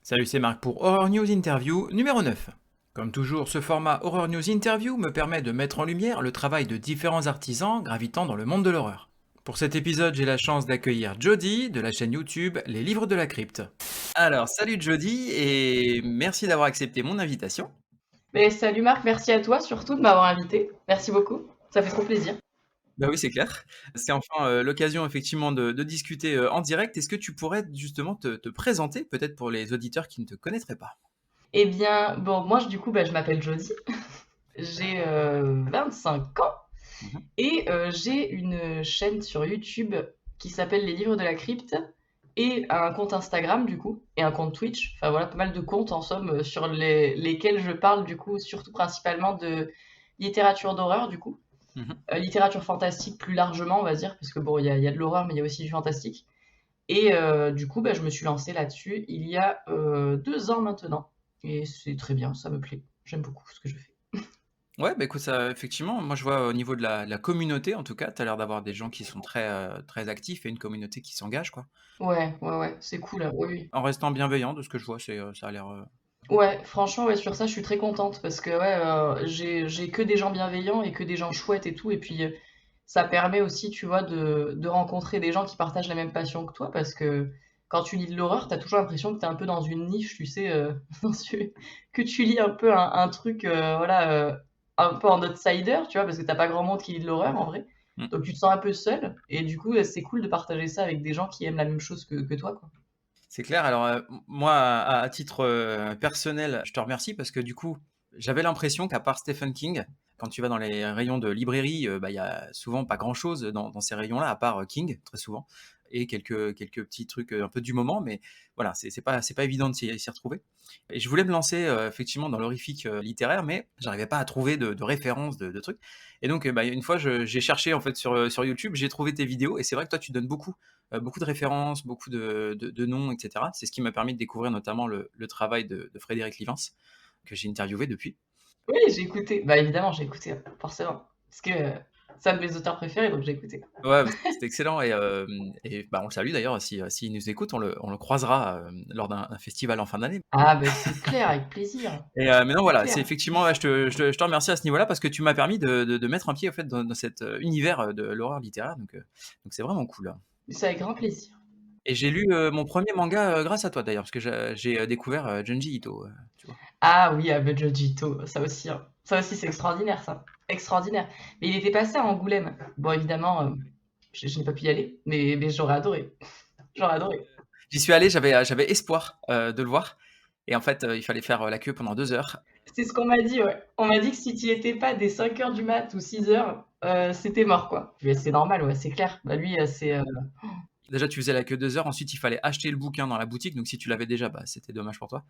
Salut, c'est Marc pour Horror News Interview numéro 9. Comme toujours, ce format Horror News Interview me permet de mettre en lumière le travail de différents artisans gravitant dans le monde de l'horreur. Pour cet épisode, j'ai la chance d'accueillir Jody de la chaîne YouTube Les Livres de la Crypte. Alors, salut Jody et merci d'avoir accepté mon invitation. Mais salut Marc, merci à toi surtout de m'avoir invité. Merci beaucoup, ça fait trop plaisir. Bah oui, c'est clair. C'est enfin l'occasion effectivement de discuter en direct. Est-ce que tu pourrais justement te présenter, peut-être pour les auditeurs qui ne te connaîtraient pas? Eh bien, bon, moi du coup, je m'appelle Jody, j'ai 25 ans Mhm. et j'ai une chaîne sur YouTube qui s'appelle Les Livres de la Crypte et un compte Instagram du coup et un compte Twitch. Enfin voilà, pas mal de comptes en somme sur lesquels je parle du coup surtout principalement de littérature d'horreur du coup. Mhm. Littérature fantastique plus largement on va dire parce que bon, il y a de l'horreur mais il y a aussi du fantastique. Et du coup, je me suis lancée là-dessus il y a 2 ans maintenant. Et c'est très bien, ça me plaît. J'aime beaucoup ce que je fais. Ouais, bah écoute, ça, effectivement, moi je vois au niveau de la communauté, en tout cas, tu as l'air d'avoir des gens qui sont très actifs et une communauté qui s'engage, quoi. Ouais, ouais, ouais, c'est cool, hein, oui, oui. En restant bienveillant, de ce que je vois, ça a l'air. Ouais, franchement, ouais, sur ça, je suis très contente parce que ouais, j'ai que des gens bienveillants et que des gens chouettes et tout. Et puis, ça permet aussi, tu vois, de rencontrer des gens qui partagent la même passion que toi parce que quand tu lis de l'horreur, t'as toujours l'impression que t'es un peu dans une niche, tu sais, que tu lis un peu un truc, voilà, un peu en outsider, tu vois, parce que t'as pas grand monde qui lit de l'horreur en vrai. Hmm. Donc tu te sens un peu seul et du coup, c'est cool de partager ça avec des gens qui aiment la même chose que toi, quoi. C'est clair. Alors, moi, à titre personnel, je te remercie parce que du coup, j'avais l'impression qu'à part Stephen King, quand tu vas dans les rayons de librairie, bah, il y a souvent pas grand-chose dans ces rayons-là, à part King, très souvent, et quelques petits trucs un peu du moment, mais voilà, c'est pas évident de s'y retrouver. Et je voulais me lancer effectivement dans l'horrifique littéraire, mais j'arrivais pas à trouver de références, de trucs. Et donc, bah, une fois, j'ai cherché en fait sur YouTube, j'ai trouvé tes vidéos, et c'est vrai que toi, tu donnes beaucoup de références, beaucoup de noms, etc. C'est ce qui m'a permis de découvrir notamment le travail de Frédéric Livens, que j'ai interviewé depuis. Oui, j'ai écouté. Bah évidemment, j'ai écouté, forcément. Parce que c'est un de mes auteurs préférés, donc j'ai écouté. Ouais, c'était excellent et bah, on le salue d'ailleurs s'il nous écoute, on le croisera lors d'un festival en fin d'année. Ah bah c'est clair, avec plaisir. Mais non, C'est voilà, c'est clair. effectivement, ouais, je te remercie à ce niveau-là parce que tu m'as permis de mettre un pied en fait dans cet univers de l'horreur littéraire, donc c'est vraiment cool. C'est avec grand plaisir. Et j'ai lu mon premier manga grâce à toi d'ailleurs, parce que j'ai découvert Junji Ito, tu vois. Ah oui, Jojito, ça aussi, hein. Ça aussi, c'est extraordinaire, ça. Extraordinaire. Mais il était passé à Angoulême. Bon, évidemment, je n'ai pas pu y aller, mais j'aurais adoré. J'aurais adoré. J'y suis allé, j'avais espoir de le voir. Et en fait, il fallait faire la queue pendant 2 heures. C'est ce qu'on m'a dit, ouais. On m'a dit que si tu y étais pas dès 5 heures du mat ou 6 heures, c'était mort, quoi. Mais c'est normal, ouais, c'est clair. Bah lui, c'est... Déjà, tu faisais la queue 2 heures. Ensuite, il fallait acheter le bouquin dans la boutique. Donc, si tu l'avais déjà, bah, c'était dommage pour toi.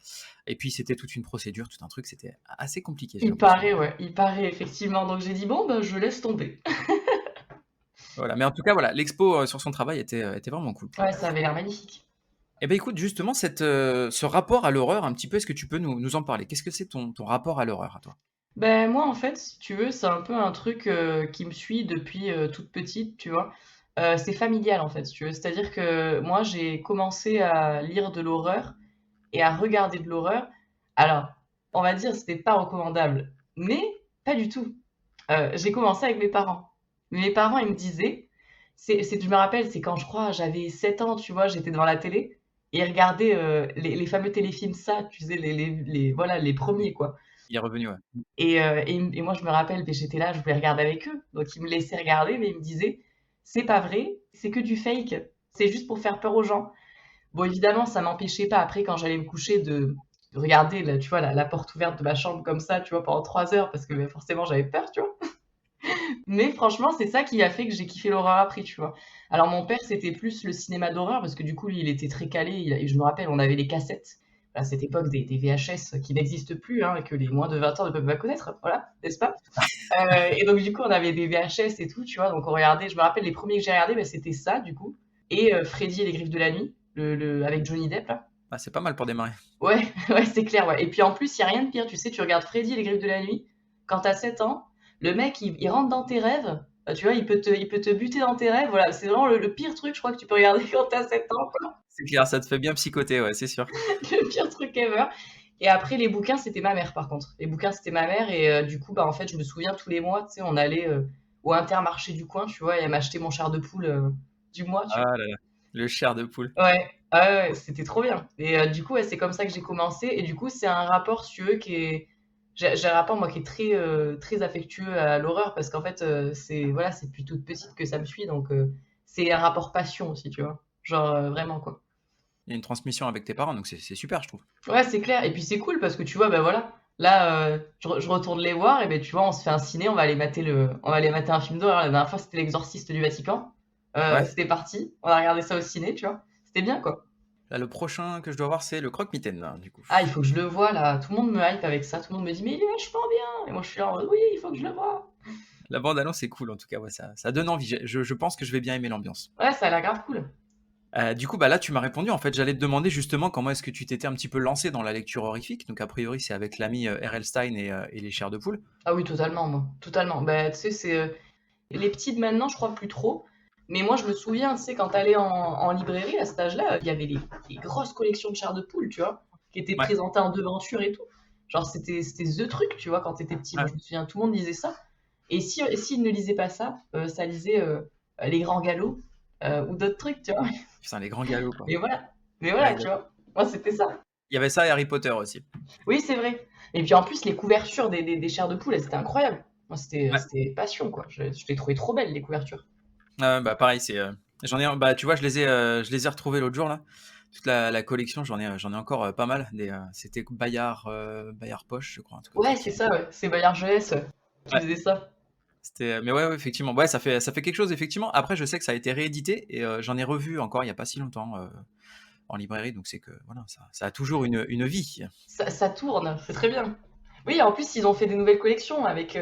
Et puis, c'était toute une procédure, tout un truc. C'était assez compliqué, j'ai Il l'impression. paraît, ouais, il paraît, effectivement. Donc j'ai dit, bon, je laisse tomber. Voilà. Mais en tout cas, voilà, l'expo sur son travail était vraiment cool. Ouais, ça avait l'air magnifique. Et ben écoute, justement, ce rapport à l'horreur, un petit peu, est-ce que tu peux nous en parler? Qu'est-ce que c'est ton rapport à l'horreur, à toi? Ben moi, en fait, si tu veux, c'est un peu un truc qui me suit depuis toute petite, tu vois. C'est familial, en fait, si tu veux. C'est-à-dire que moi, j'ai commencé à lire de l'horreur et à regarder de l'horreur. Alors, on va dire, c'était pas recommandable, mais pas du tout. J'ai commencé avec mes parents. Mes parents, ils me disaient, je me rappelle, c'est quand je crois j'avais 7 ans, tu vois, j'étais devant la télé et ils regardaient les fameux téléfilms ça, tu sais, voilà, les premiers, quoi. Il est revenu, ouais. Et moi, je me rappelle, ben, j'étais là, je voulais regarder avec eux. Donc, ils me laissaient regarder, mais ils me disaient, c'est pas vrai, c'est que du fake. C'est juste pour faire peur aux gens. Bon, évidemment, ça m'empêchait pas, après, quand j'allais me coucher, de regarder, là, tu vois, la porte ouverte de ma chambre comme ça, tu vois, pendant 3 heures, parce que ben, forcément, j'avais peur, tu vois. Mais franchement, c'est ça qui a fait que j'ai kiffé l'horreur après, tu vois. Alors, mon père, c'était plus le cinéma d'horreur, parce que du coup, lui, il était très calé. Et je me rappelle, on avait les cassettes à cette époque des VHS qui n'existent plus, hein, et que les moins de 20 ans ne peuvent pas connaître, voilà, n'est-ce pas? Et donc, du coup, on avait des VHS et tout, tu vois, donc on regardait, je me rappelle, les premiers que j'ai regardés, bah, c'était ça, du coup, et Freddy et les Griffes de la Nuit, avec Johnny Depp, là. Ah, c'est pas mal pour démarrer. Ouais, ouais, c'est clair, ouais. Et puis en plus, il n'y a rien de pire, tu sais, tu regardes Freddy et les Griffes de la Nuit, quand t'as 7 ans, le mec, il rentre dans tes rêves, Tu vois, il peut te buter dans tes rêves. Voilà, c'est vraiment le pire truc, je crois, que tu peux regarder quand t'as 7 ans, quoi. C'est clair, ça te fait bien psychoter, ouais, c'est sûr. Le pire truc ever. Et après, les bouquins, c'était ma mère, par contre. Les bouquins, c'était ma mère. Et du coup, bah, en fait, je me souviens tous les mois, tu sais, on allait au Intermarché du coin, tu vois, et elle m'achetait mon chair de poule du mois, tu Ah là là, le chair de poule. vois. Ouais, ah ouais, ouais, c'était trop bien. Et du coup, ouais, c'est comme ça que j'ai commencé. Et du coup, c'est un rapport, si tu veux, qui est. J'ai un rapport, moi, qui est très affectueux à l'horreur, parce qu'en fait, c'est voilà, c'est depuis toute petite que ça me suit. Donc, c'est un rapport passion aussi, tu vois. Genre, vraiment, quoi. Il y a une transmission avec tes parents, donc c'est super, je trouve. Ouais, c'est clair. Et puis c'est cool parce que tu vois, ben voilà, là, je retourne les voir et ben tu vois, on se fait un ciné, on va aller mater un film d'horreur. La dernière fois, c'était L'Exorciste du Vatican. Ouais. C'était parti. On a regardé ça au ciné, tu vois. C'était bien, quoi. Là, le prochain que je dois voir, c'est le croque-mitaine, là, du coup. Ah, il faut que je le voie là. Tout le monde me hype avec ça. Tout le monde me dit, mais il est vachement bien. Et moi, je suis là en mode, oui, il faut que je le voie. La bande-annonce est cool, en tout cas, ouais, ça donne envie. Je pense que je vais bien aimer l'ambiance. Ouais, ça a l'air grave cool. Du coup, bah là, tu m'as répondu. En fait, j'allais te demander justement comment est-ce que tu t'étais un petit peu lancé dans la lecture horrifique. Donc, a priori, c'est avec l'ami R.L. Stein et les chairs de poule. Ah oui, totalement, moi. Totalement. Bah, tu sais, c'est. Les petits de maintenant, je crois plus trop. Mais moi, je me souviens, tu sais, quand t'allais en librairie à cet âge-là, il y avait les grosses collections de chars de poule, tu vois, qui étaient Ouais, présentées en devanture et tout. Genre, c'était the truc, tu vois, quand t'étais petit. Moi, ouais. je me souviens, tout le monde lisait ça. Et s'ils ne lisaient pas ça, ça lisait Les Grands Galops ou d'autres trucs, tu vois. Putain, les grands galops, quoi. Mais voilà. Mais Ouais, voilà, tu exact. vois. Moi, c'était ça. Il y avait ça et Harry Potter aussi. Oui, c'est vrai. Et puis en plus, les couvertures des chairs de poule, elles étaient incroyables. Moi, Ouais. c'était passion, quoi. Je les trouvais trop belles, les couvertures. Bah pareil, j'en ai, bah tu vois, je les ai retrouvés l'autre jour là. Toute la collection, j'en ai encore pas mal. C'était Bayard Poche, je crois, un truc comme ça. Ouais, c'est ça, ouais. C'est Bayard Jeunesse qui Ouais. faisait ça. Mais ouais, ouais, effectivement. Ouais, ça fait quelque chose, effectivement. Après, je sais que ça a été réédité et j'en ai revu encore il y a pas si longtemps en librairie, donc c'est que voilà, ça a toujours une vie. Ça tourne, c'est très bien. Oui, en plus, ils ont fait des nouvelles collections avec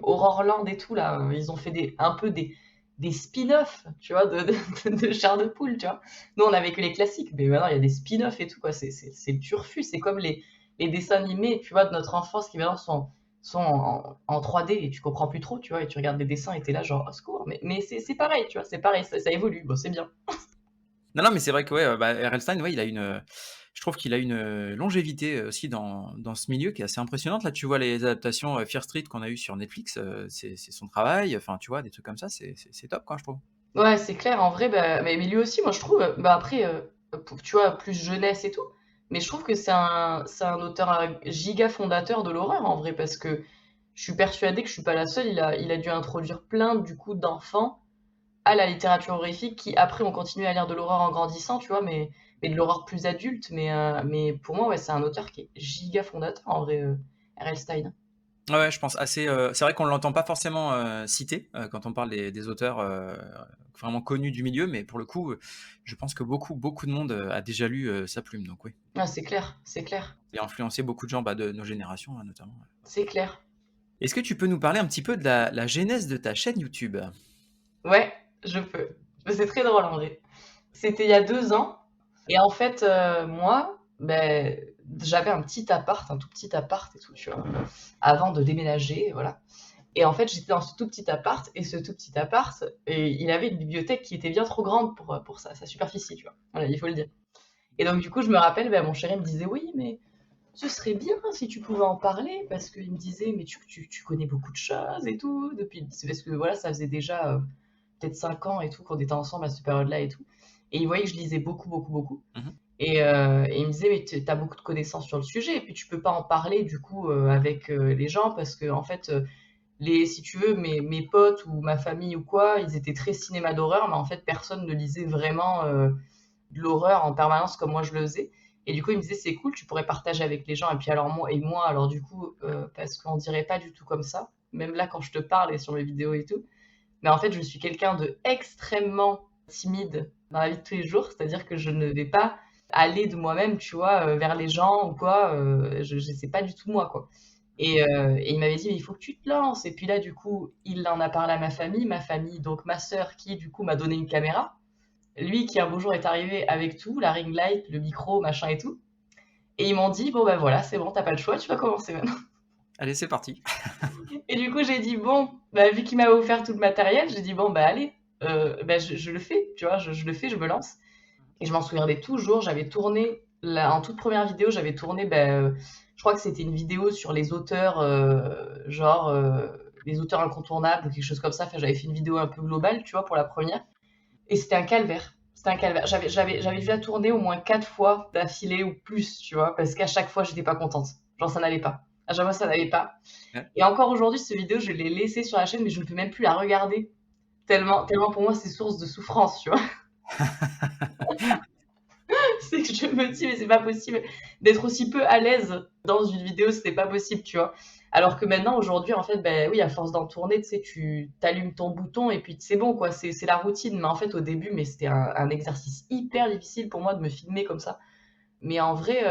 Horrorland et tout, là. Ils ont fait un peu des spin-offs, tu vois, de chair de poule, tu vois. Nous, on avait que les classiques, mais maintenant, il y a des spin-offs et tout, quoi. C'est le turfu. C'est comme les dessins animés, tu vois, de notre enfance qui maintenant sont en 3D et tu comprends plus trop, tu vois, et tu regardes les dessins et t'es là, genre, au secours. Mais c'est pareil, tu vois, c'est pareil, ça évolue. Bon, c'est bien. Non, non, mais c'est vrai que ouais, bah, R.L. Stein, ouais, je trouve qu'il a une longévité aussi dans ce milieu qui est assez impressionnante. Là, tu vois les adaptations Fear Street qu'on a eues sur Netflix, c'est son travail. Enfin, tu vois, des trucs comme ça, c'est top, quoi, je trouve. Ouais, c'est clair, en vrai, bah, mais lui aussi, moi je trouve, bah après, tu vois, plus jeunesse et tout, mais je trouve que c'est un auteur giga fondateur de l'horreur en vrai, parce que je suis persuadée que je suis pas la seule, il a dû introduire plein du coup d'enfants à la littérature horrifique qui après ont continué à lire de l'horreur en grandissant, tu vois, mais de l'horreur plus adulte, mais pour moi, ouais, c'est un auteur qui est giga fondateur en vrai, R.L. Stein. Ouais, ouais, je pense assez. C'est vrai qu'on ne l'entend pas forcément cité quand on parle des auteurs vraiment connus du milieu, mais pour le coup, je pense que beaucoup de monde a déjà lu sa plume. Donc oui, Ah, c'est clair, c'est clair, il a influencé beaucoup de gens bah, de nos générations, hein, notamment. c'est clair. Est-ce que tu peux nous parler un petit peu de la genèse de ta chaîne YouTube? Ouais, je peux. C'est très drôle en vrai. C'était il y a 2 ans. Et en fait, moi, ben, j'avais un petit appart, un tout petit appart et tout, tu vois, avant de déménager, voilà. Et en fait, j'étais dans ce tout petit appart, et ce tout petit appart, et il avait une bibliothèque qui était bien trop grande pour sa superficie, tu vois. Voilà, il faut le dire. Et donc, du coup, je me rappelle, ben, mon chéri me disait, oui, mais ce serait bien si tu pouvais en parler, parce qu'il me disait, mais tu connais beaucoup de choses et tout, depuis, c'est parce que voilà, ça faisait déjà peut-être 5 ans et tout, qu'on était ensemble à cette période-là et tout. Et il voyait que je lisais beaucoup, beaucoup, beaucoup. Mhm. Et il me disait, mais tu as beaucoup de connaissances sur le sujet, et puis tu peux pas en parler du coup avec les gens, parce que en fait, si tu veux, mes potes ou ma famille ou quoi, ils étaient très cinéma d'horreur, mais en fait, personne ne lisait vraiment de l'horreur en permanence comme moi je le faisais. Et du coup, il me disait, c'est cool, tu pourrais partager avec les gens. Et puis alors moi, alors du coup, parce qu'on dirait pas du tout comme ça, même là quand je te parle et sur mes vidéos et tout, mais en fait, je suis quelqu'un de extrêmement timide dans la vie de tous les jours, c'est-à-dire que je ne vais pas aller de moi-même, tu vois, vers les gens ou quoi, sais pas du tout moi, quoi. Et il m'avait dit, mais il faut que tu te lances. Et puis là, du coup, il en a parlé à ma famille, donc ma sœur qui, du coup, m'a donné une caméra. Lui qui, un beau jour, est arrivé avec tout, la ring light, le micro, machin et tout. Et ils m'ont dit, bon, ben voilà, c'est bon, t'as pas le choix, tu vas commencer maintenant. Allez, c'est parti. Et du coup, j'ai dit: «Bon, bah, vu qu'il m'a offert tout le matériel», j'ai dit: «Bon, bah, allez, bah, je le fais», tu vois? Je le fais, je me lance et je m'en souviendrai toujours, j'avais tourné la en toute première vidéo, j'avais tourné, je crois que c'était une vidéo sur les auteurs, genre, les auteurs incontournables ou quelque chose comme ça. Enfin, j'avais fait une vidéo un peu globale, tu vois, pour la première et c'était un calvaire. C'était un calvaire. J'avais dû la tourner au moins 4 fois d'affilée ou plus, tu vois? Parce qu'à chaque fois, j'étais pas contente. Genre, ça n'allait pas. À chaque fois, ça n'allait pas Ouais. et encore aujourd'hui, cette vidéo, je l'ai laissée sur la chaîne, mais je ne peux même plus la regarder tellement pour moi, c'est source de souffrance, tu vois? C'est que je me dis: «Mais c'est pas possible d'être aussi peu à l'aise dans une vidéo, c'était pas possible», tu vois? Alors que maintenant, aujourd'hui, en fait, oui, à force d'en tourner, tu sais, tu allumes ton bouton et puis c'est bon, quoi, c'est la routine. Mais en fait, au début, c'était un exercice hyper difficile pour moi de me filmer comme ça. Mais en vrai,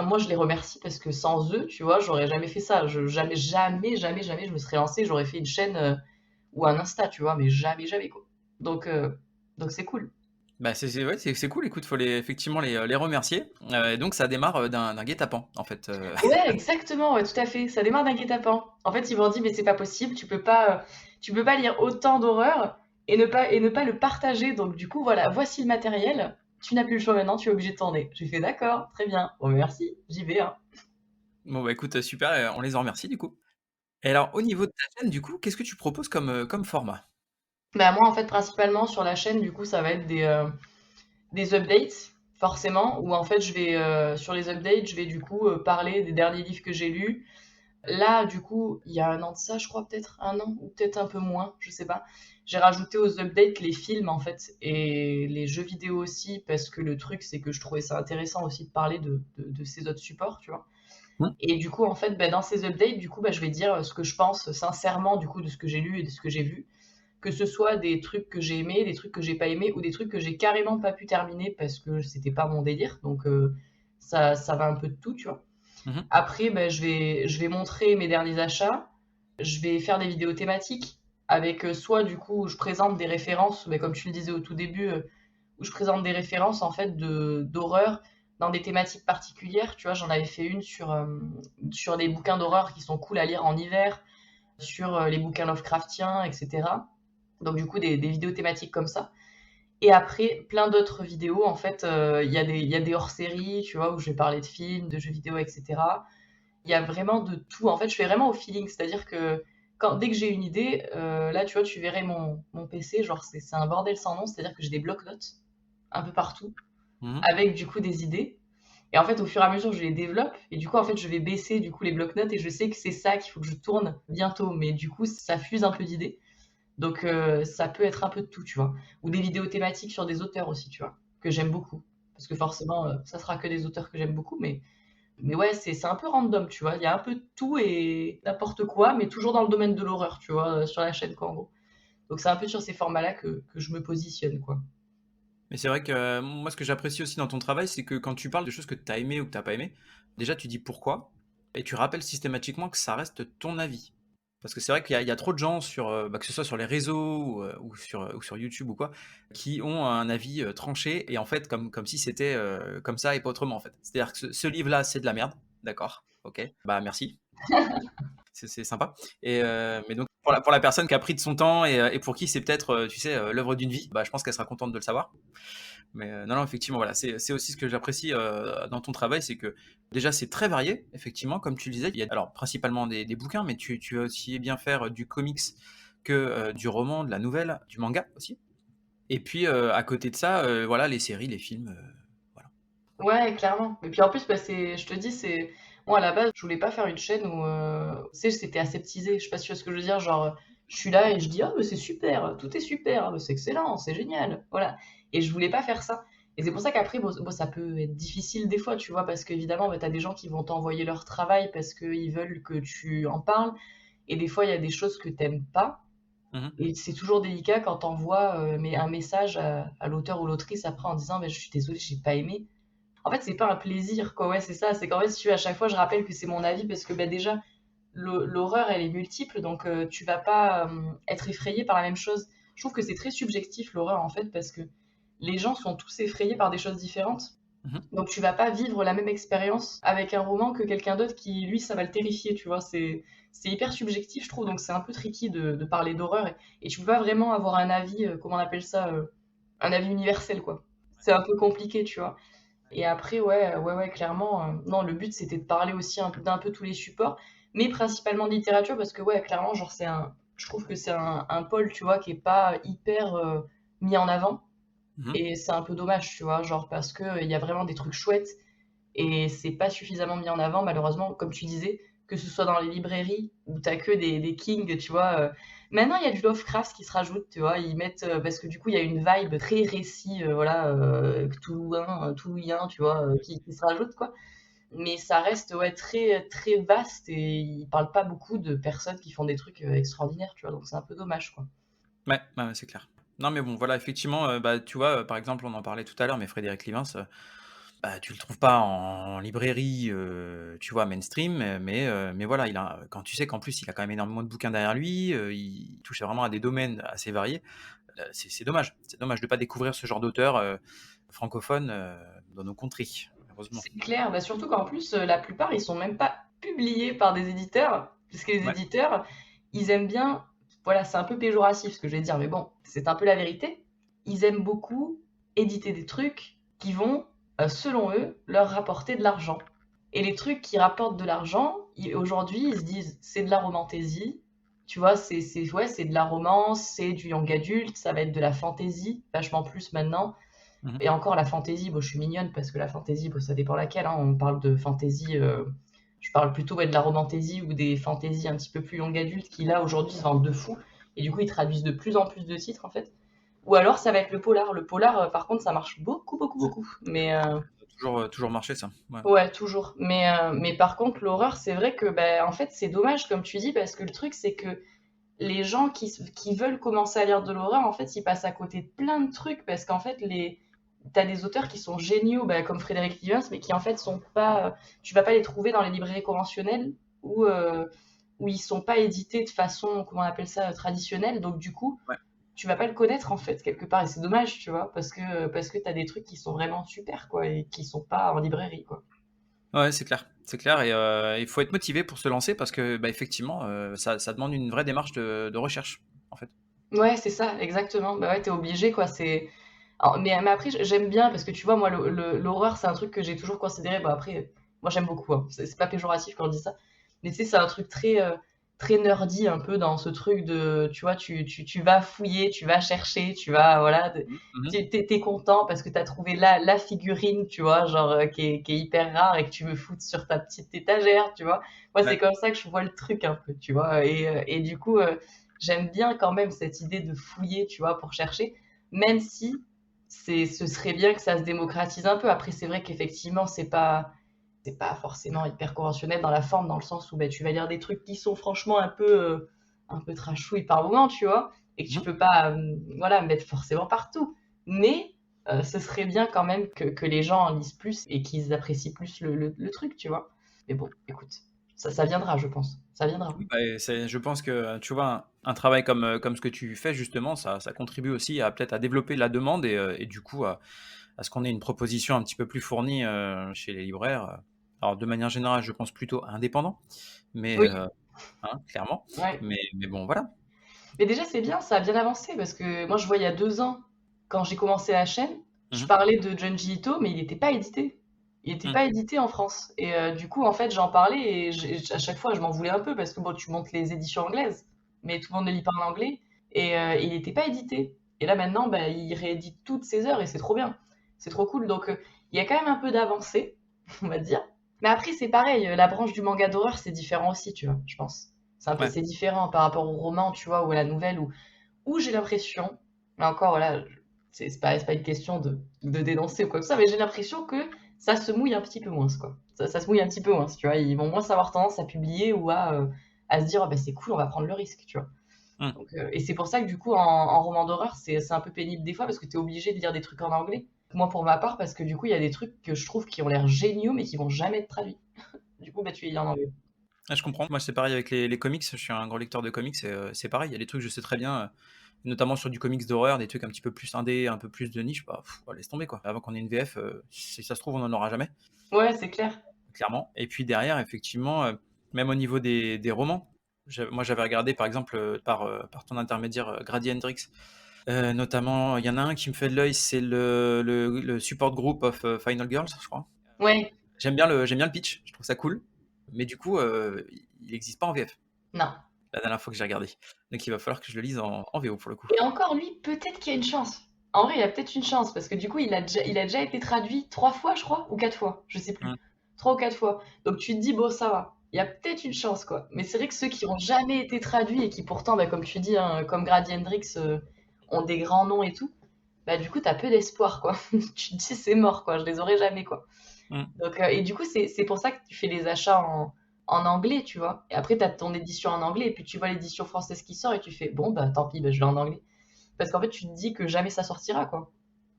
moi, je les remercie parce que sans eux, tu vois, j'aurais jamais fait ça. Jamais, jamais, jamais, jamais je me serais lancée, j'aurais fait une chaîne, ou un Insta, tu vois? Mais jamais, jamais, quoi. Donc heu, donc c'est cool. Bah, ouais, c'est cool, écoute, faut effectivement les remercier, et donc ça démarre, d'un guet-apens, en fait, Ouais, exactement, ouais, tout à fait. Ça démarre d'un guet-apens. En fait, ils m'ont dit: «Mais c'est pas possible, tu peux pas lire autant d'horreur et ne pas le partager. Donc du coup, voilà, voici le matériel. Tu n'as plus le choix maintenant, tu es obligé de tourner». J'ai fait: «D'accord, très bien. Bon, merci, j'y vais, hein». Bon, bah, écoute, super, on les en remercie, du coup. Et alors, au niveau de ta chaîne, du coup, qu'est-ce que tu proposes comme format? Bah, moi, en fait, principalement sur la chaîne, du coup, ça va être des updates, forcément, où en fait, sur les updates, je vais du coup, parler des derniers livres que j'ai lus. Là, du coup, il y a un an de ça, je crois, peut-être un an ou peut-être un peu moins, je sais pas. J'ai rajouté aux updates les films en fait et les jeux vidéo aussi parce que le truc c'est que je trouvais ça intéressant aussi de parler de ces autres supports, tu vois. Mmh. Et du coup, en fait, dans ces updates, du coup, je vais dire ce que je pense sincèrement du coup de ce que j'ai lu et de ce que j'ai vu, que ce soit des trucs que j'ai aimés, des trucs que j'ai pas aimés ou des trucs que j'ai carrément pas pu terminer parce que c'était pas mon délire. Donc ça va un peu de tout, tu vois. Mmh. Après, je vais montrer mes derniers achats. Je vais faire des vidéos thématiques avec soit du coup où je présente des références, mais comme tu le disais au tout début, où je présente des références en fait d'horreur dans des thématiques particulières. Tu vois, j'en avais fait une sur des bouquins d'horreur qui sont cool à lire en hiver, sur les bouquins Lovecraftiens, etc. Donc du coup des vidéos thématiques comme ça. Et après, plein d'autres vidéos, en fait, il y a des hors-séries, tu vois, où je vais parler de films, de jeux vidéo, etc. Il y a vraiment de tout. En fait, je fais vraiment au feeling, c'est-à-dire que dès que j'ai une idée, là, tu vois, tu verrais mon PC, genre, c'est un bordel sans nom, c'est-à-dire que j'ai des blocs-notes un peu partout, Mmh. avec du coup des idées. Et en fait, au fur et à mesure, je les développe, et du coup, en fait, je vais baisser du coup les blocs-notes, et je sais que c'est ça qu'il faut que je tourne bientôt, mais du coup, ça fuse un peu d'idées. Donc, ça peut être un peu de tout, tu vois. Ou des vidéos thématiques sur des auteurs aussi, tu vois, que j'aime beaucoup. Parce que forcément, ça sera que des auteurs que j'aime beaucoup, mais ouais, c'est un peu random, tu vois. Il y a un peu de tout et n'importe quoi, mais toujours dans le domaine de l'horreur, tu vois, sur la chaîne, quoi, en gros. Donc c'est un peu sur ces formats-là que je me positionne, quoi. Mais c'est vrai que, moi, ce que j'apprécie aussi dans ton travail, c'est que quand tu parles de choses que tu as aimées ou que tu as pas aimées, déjà tu dis pourquoi et tu rappelles systématiquement que ça reste ton avis. Parce que c'est vrai qu'il y a trop de gens sur, bah, que ce soit sur les réseaux ou sur YouTube ou quoi, qui ont un avis, tranché et en fait comme si c'était, comme ça et pas autrement, en fait. C'est-à-dire que ce livre-là, c'est de la merde, d'accord, OK, bah, merci. C'est sympa mais donc pour la personne qui a pris de son temps et pour qui c'est peut-être, tu sais, l'œuvre d'une vie, bah, je pense qu'elle sera contente de le savoir. Mais non, non, effectivement, voilà, c'est aussi ce que j'apprécie, dans ton travail, c'est que déjà c'est très varié, effectivement, comme tu le disais. Il y a alors principalement des bouquins, mais tu vas aussi bien faire, du comics que, du roman, de la nouvelle, du manga aussi. Et puis, à côté de ça, voilà, les séries, les films, voilà. Ouais, clairement. Et puis en plus, je te dis, moi à la base, je voulais pas faire une chaîne où, tu sais, c'était aseptisé. Je sais pas si tu vois ce que je veux dire. Genre, je suis là et je dis, ah, mais c'est super, tout est super, c'est excellent, c'est génial. Voilà. Et je voulais pas faire ça. Et c'est pour ça qu'après, bon, ça peut être difficile des fois, tu vois, parce qu'évidemment, t'as des gens qui vont t'envoyer leur travail parce qu'ils veulent que tu en parles. Et des fois, il y a des choses que t'aimes pas. Mmh. Et c'est toujours délicat quand t'envoies un message à l'auteur ou l'autrice après en disant, je suis désolée, j'ai pas aimé. En fait, c'est pas un plaisir, quoi. Ouais, c'est ça. C'est qu'en fait, si tu veux, à chaque fois, je rappelle que c'est mon avis parce que déjà, l'horreur, elle est multiple, donc tu vas pas être effrayé par la même chose. Je trouve que c'est très subjectif, l'horreur, en fait, parce que les gens sont tous effrayés par des choses différentes. Mmh. Donc tu vas pas vivre la même expérience avec un roman que quelqu'un d'autre qui, lui, ça va le terrifier, tu vois. C'est hyper subjectif, je trouve, donc c'est un peu tricky de parler d'horreur et tu peux pas vraiment avoir un avis, comment on appelle ça, un avis universel, quoi. C'est un peu compliqué, tu vois. Et après, ouais, clairement, non, le but c'était de parler aussi un peu d'un peu tous les supports, mais principalement de littérature parce que, ouais, clairement, genre, je trouve que c'est un pôle, tu vois, qui est pas hyper mis en avant. Mmh. Et c'est un peu dommage, tu vois, genre parce que il y a vraiment des trucs chouettes et c'est pas suffisamment mis en avant, malheureusement, comme tu disais, que ce soit dans les librairies où t'as que des kings, tu vois. Maintenant, il y a du Lovecraft qui se rajoute, tu vois. Ils mettent, parce que du coup, il y a une vibe très récit, voilà, toulouien, tu vois, qui se rajoute, quoi. Mais ça reste, ouais, très, très vaste et ils parlent pas beaucoup de personnes qui font des trucs extraordinaires, tu vois. Donc c'est un peu dommage, quoi. Ouais, ouais, ouais, c'est clair. Non, mais bon, voilà, effectivement, bah, tu vois, par exemple, on en parlait tout à l'heure, mais Frédéric Livens, bah, tu le trouves pas en librairie, tu vois, mainstream, mais voilà, quand tu sais qu'en plus, il a quand même énormément de bouquins derrière lui, il touche vraiment à des domaines assez variés, c'est dommage. C'est dommage de pas découvrir ce genre d'auteur, francophone, dans nos contrées, malheureusement. C'est clair, bah, surtout qu'en plus, la plupart, ils sont même pas publiés par des éditeurs, puisque les Ouais. éditeurs, ils aiment bien, voilà, c'est un peu péjoratif ce que je vais dire, mais bon, c'est un peu la vérité. Ils aiment beaucoup éditer des trucs qui vont, selon eux, leur rapporter de l'argent. Et les trucs qui rapportent de l'argent, aujourd'hui, ils se disent, c'est de la romantaisie, tu vois, ouais, c'est de la romance, c'est du young adulte, ça va être de la fantasy, vachement plus maintenant. Mmh. Et encore la fantaisie, bon, je suis mignonne parce que la fantaisie, bon, ça dépend laquelle, hein. On parle de fantaisie, je parle plutôt, ouais, de la romantaisie ou des fantaisies un petit peu plus young adultes qui là aujourd'hui se vendent de fou. Et du coup ils traduisent de plus en plus de titres en fait. Ou alors ça va être le polar. Le polar, par contre, ça marche beaucoup, beaucoup, beaucoup. Mais Toujours marché ça, ouais. ouais, toujours. Mais par contre, l'horreur, c'est vrai que ben, en fait, c'est dommage, comme tu dis, parce que le truc, c'est que les gens qui veulent commencer à lire de l'horreur, en fait, ils passent à côté de plein de trucs parce qu'en fait, t'as des auteurs qui sont géniaux, bah, comme Frédéric Livens, mais qui en fait sont pas, tu vas pas les trouver dans les librairies conventionnelles où ils sont pas édités de façon, comment on appelle ça, traditionnelle. Donc du coup, Ouais. tu vas pas le connaître en fait quelque part et c'est dommage, tu vois, parce que t'as des trucs qui sont vraiment super quoi et qui sont pas en librairie quoi. Ouais, c'est clair et il faut être motivé pour se lancer parce que, bah, effectivement, ça demande une vraie démarche de recherche, en fait. Ouais, c'est ça, exactement. Bah ouais, t'es obligé quoi. Mais après, j'aime bien parce que tu vois, moi, l'horreur, c'est un truc que j'ai toujours considéré. Bah après, moi, j'aime beaucoup, hein. C'est pas péjoratif quand on dit ça. Mais tu sais, c'est un truc très, très nerdy un peu dans ce truc de, tu vois, tu vas fouiller, tu vas chercher, tu vas, voilà, Mmh. Mmh. t'es content parce que t'as trouvé la figurine, tu vois, genre, qui est hyper rare et que tu veux foutre sur ta petite étagère, tu vois. Moi, c'est Ouais. comme ça que je vois le truc un peu, tu vois. Et du coup, j'aime bien quand même cette idée de fouiller, tu vois, pour chercher, même si ce serait bien que ça se démocratise un peu. Après, c'est vrai qu'effectivement, c'est pas forcément hyper conventionnel dans la forme, dans le sens où bah, tu vas lire des trucs qui sont franchement un peu trashouilles par moment, tu vois, et que tu Mmh. peux pas, voilà, mettre forcément partout. Mais ce serait bien quand même que les gens en lisent plus et qu'ils apprécient plus le truc, tu vois. Mais bon, écoute, ça viendra, je pense. Ça viendra. Oui, bah, et je pense que, tu vois, un travail comme ce que tu fais justement, ça contribue aussi à peut-être à développer la demande et du coup à ce qu'on ait une proposition un petit peu plus fournie, chez les libraires. Alors de manière générale, je pense plutôt indépendant, mais Oui, hein, clairement. ouais. Mais bon, voilà. Mais déjà, c'est bien, ça a bien avancé parce que moi, je vois il y a 2 ans, quand j'ai commencé la chaîne, je Mmh. parlais de Junji Ito, mais il n'était pas édité. Il n'était Mmh. pas édité en France. Et du coup, en fait, j'en parlais et à chaque fois, je m'en voulais un peu parce que bon, tu montes les éditions anglaises, mais tout le monde ne lit pas en anglais et il n'était pas édité. Et là, maintenant, bah, il réédite toutes ses heures et c'est trop bien. C'est trop cool. Donc, il y a quand même un peu d'avancée, on va dire. Mais après, c'est pareil, la branche du manga d'horreur, c'est différent aussi, tu vois, je pense. Ouais. C'est différent par rapport au roman, tu vois, ou à la nouvelle, où j'ai l'impression, mais encore, voilà, c'est pas une question de dénoncer ou quoi que ça, mais j'ai l'impression que ça se mouille un petit peu moins, quoi. Ça se mouille un petit peu moins, tu vois. Ils vont moins avoir tendance à publier ou à se dire, oh, bah, c'est cool, on va prendre le risque, tu vois. Mmh. Donc, et c'est pour ça que du coup, en roman d'horreur, c'est un peu pénible des fois parce que tu es obligé de lire des trucs en anglais. Moi, pour ma part, parce que du coup, il y a des trucs que je trouve qui ont l'air géniaux, mais qui vont jamais être traduits. Du coup, bah, tu les lis en anglais. Ah, je comprends. Moi, c'est pareil avec les comics. Je suis un gros lecteur de comics et c'est pareil. Il y a des trucs, je sais très bien. notamment sur du comics d'horreur, des trucs un petit peu plus indé, un peu plus de niche, bah, laisse tomber, quoi. Avant qu'on ait une VF, si ça se trouve, on n'en aura jamais, Ouais, c'est clair. clairement. Et puis derrière, effectivement, même au niveau des romans, moi j'avais regardé par exemple par ton intermédiaire Grady Hendrix. Notamment, il y en a un qui me fait de l'œil, c'est le support group of Final Girls, je crois. Ouais, J'aime bien le pitch, je trouve ça cool. Mais du coup, il n'existe pas en VF, non. la dernière fois que j'ai regardé. Donc il va falloir que je le lise en VO pour le coup. Et encore lui, peut-être qu'il y a une chance. En vrai, il y a peut-être une chance, parce que du coup, il a déjà été traduit 3 fois, je crois, ou 4 fois, je sais plus. Mm. 3 ou 4 fois. Donc tu te dis, bon, ça va. Il y a peut-être une chance, quoi. Mais c'est vrai que ceux qui ont jamais été traduits et qui pourtant, bah, comme tu dis, hein, comme Grady Hendrix, ont des grands noms et tout, bah du coup, t'as peu d'espoir, quoi. Tu te dis, c'est mort, quoi. Je les aurai jamais, quoi. Mm. Donc, et du coup, c'est pour ça que tu fais les achats en anglais, tu vois. Et après, tu as ton édition en anglais, et puis tu vois l'édition française qui sort, et tu fais, bon, bah tant pis, bah, je l'ai en anglais. Parce qu'en fait, tu te dis que jamais ça sortira, quoi.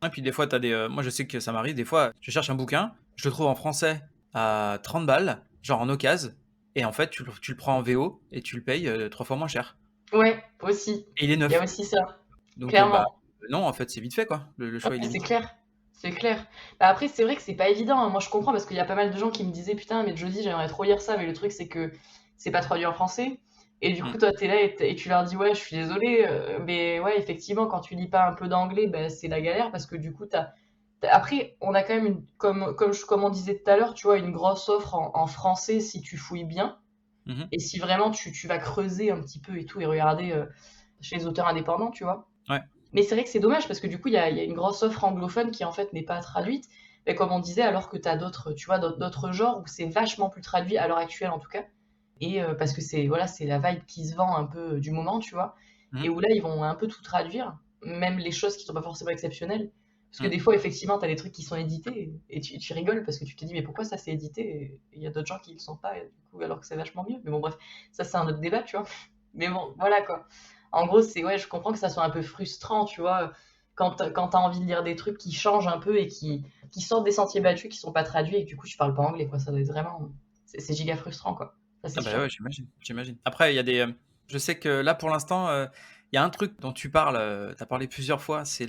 Et puis des fois, t'as moi je sais que ça m'arrive, des fois, je cherche un bouquin, je le trouve en français à 30 balles, genre en occasion, et en fait, tu le prends en VO et tu le payes 3 fois moins cher. Ouais, aussi. Et il est Il y a neuf. aussi ça, Donc, bah, clairement. non, en fait, c'est vite fait, quoi. Le choix, il Ouais, est c'est vite fait. clair. C'est clair. Bah après, c'est vrai que c'est pas évident, hein. Moi, je comprends parce qu'il y a pas mal de gens qui me disaient, putain, mais Jodie, j'aimerais trop lire ça, mais le truc, c'est que c'est pas traduit en français. Et du coup, Mm. toi, t'es là et tu leur dis, ouais, je suis désolée, mais ouais, effectivement, quand tu lis pas un peu d'anglais, bah, c'est la galère parce que du coup, après, on a quand même, comme on disait tout à l'heure, tu vois, une grosse offre en français si tu fouilles bien. Mhm. Et si vraiment tu vas creuser un petit peu et tout et regarder chez les auteurs indépendants, tu vois. Ouais. Mais c'est vrai que c'est dommage parce que du coup, il y a une grosse offre anglophone qui en fait n'est pas traduite. Mais comme on disait, alors que tu as d'autres, tu vois, d'autres genres où c'est vachement plus traduit à l'heure actuelle en tout cas. Et parce que c'est voilà, c'est la vibe qui se vend un peu du moment, tu vois. Et Mhm. où là, ils vont un peu tout traduire, même les choses qui sont pas forcément exceptionnelles. Parce que Mm. des fois, effectivement, tu as des trucs qui sont édités et tu rigoles parce que tu te dis, mais pourquoi ça c'est édité et il y a d'autres gens qui le sont pas, et du coup, alors que c'est vachement mieux. Mais bon, bref, ça c'est un autre débat, tu vois. Mais bon, voilà quoi. En gros, c'est ouais, je comprends que ça soit un peu frustrant, tu vois, quand t'as envie de lire des trucs qui changent un peu et qui sortent des sentiers battus, qui sont pas traduits et que du coup tu parles pas anglais, quoi. Ça doit être vraiment. C'est giga frustrant, quoi. Ça, c'est Ah bah sûr. ouais, j'imagine. Après, il y a je sais que là, pour l'instant, il y a un truc dont tu parles, tu as parlé plusieurs fois, c'est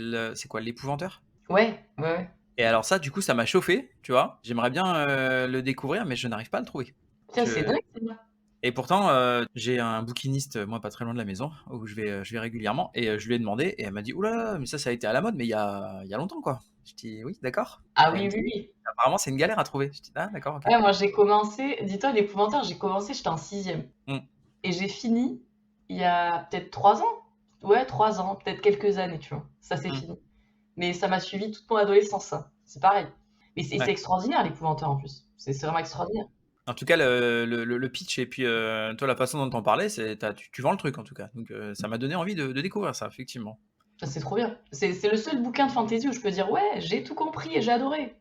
quoi, l'épouvanteur? Ouais, ouais, ouais. Et alors ça, du coup, ça m'a chauffé, tu vois. J'aimerais bien le découvrir, mais je n'arrive pas à le trouver. Tiens, c'est Je... dingue, c'est bien. Et pourtant, j'ai un bouquiniste, moi, pas très loin de la maison, où je vais régulièrement, et je lui ai demandé, et elle m'a dit, oula, mais ça a été à la mode, mais il y a longtemps, quoi. Je dis, oui, d'accord. Ah Elle oui, me dit, oui, oui. apparemment, c'est une galère à trouver. Je dis, ah, d'accord, ok. Ouais, moi j'ai commencé, dis-toi, l'épouvantaire, j'ai commencé, j'étais en sixième. Mm, Et j'ai fini il y a peut-être 3 ans. Ouais, 3 ans, peut-être quelques années, tu vois. Ça c'est mm, fini. Mais ça m'a suivi toute mon adolescence, ça. C'est pareil. Mais c'est ouais. extraordinaire, l'épouvanteur en plus. C'est vraiment extraordinaire. En tout cas, le pitch et puis toi, la façon dont t'en parlais, tu vends le truc en tout cas. Donc ça m'a donné envie de découvrir ça, effectivement. Ça, c'est trop bien. C'est le seul bouquin de fantasy où je peux dire, ouais, j'ai tout compris et j'ai adoré.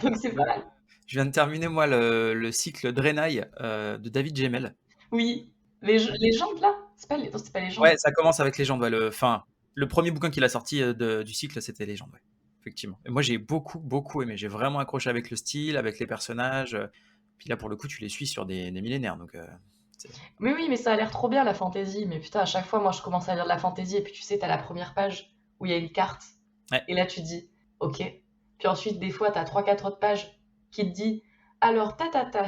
Donc c'est pas mal. Je viens de terminer moi le cycle Draenei de David Gemmell. Oui. Légendes, là? C'est pas, non, c'est pas Ouais, Légende. ça commence avec Légende. Ouais, le premier bouquin qu'il a sorti du cycle, c'était Légende. Ouais, effectivement. Et moi, j'ai beaucoup aimé. J'ai vraiment accroché avec le style, avec les personnages. Puis là, pour le coup, tu les suis sur des millénaires. Donc, c'est- Mais oui, mais ça a l'air trop bien, la fantasy. Mais putain, à chaque fois, moi, je commence à lire de la fantasy et puis tu sais, t'as la première page où il y a une carte. ouais, Et là, tu dis, ok. Puis ensuite, des fois, t'as 3, 4 autres pages qui te dit, alors,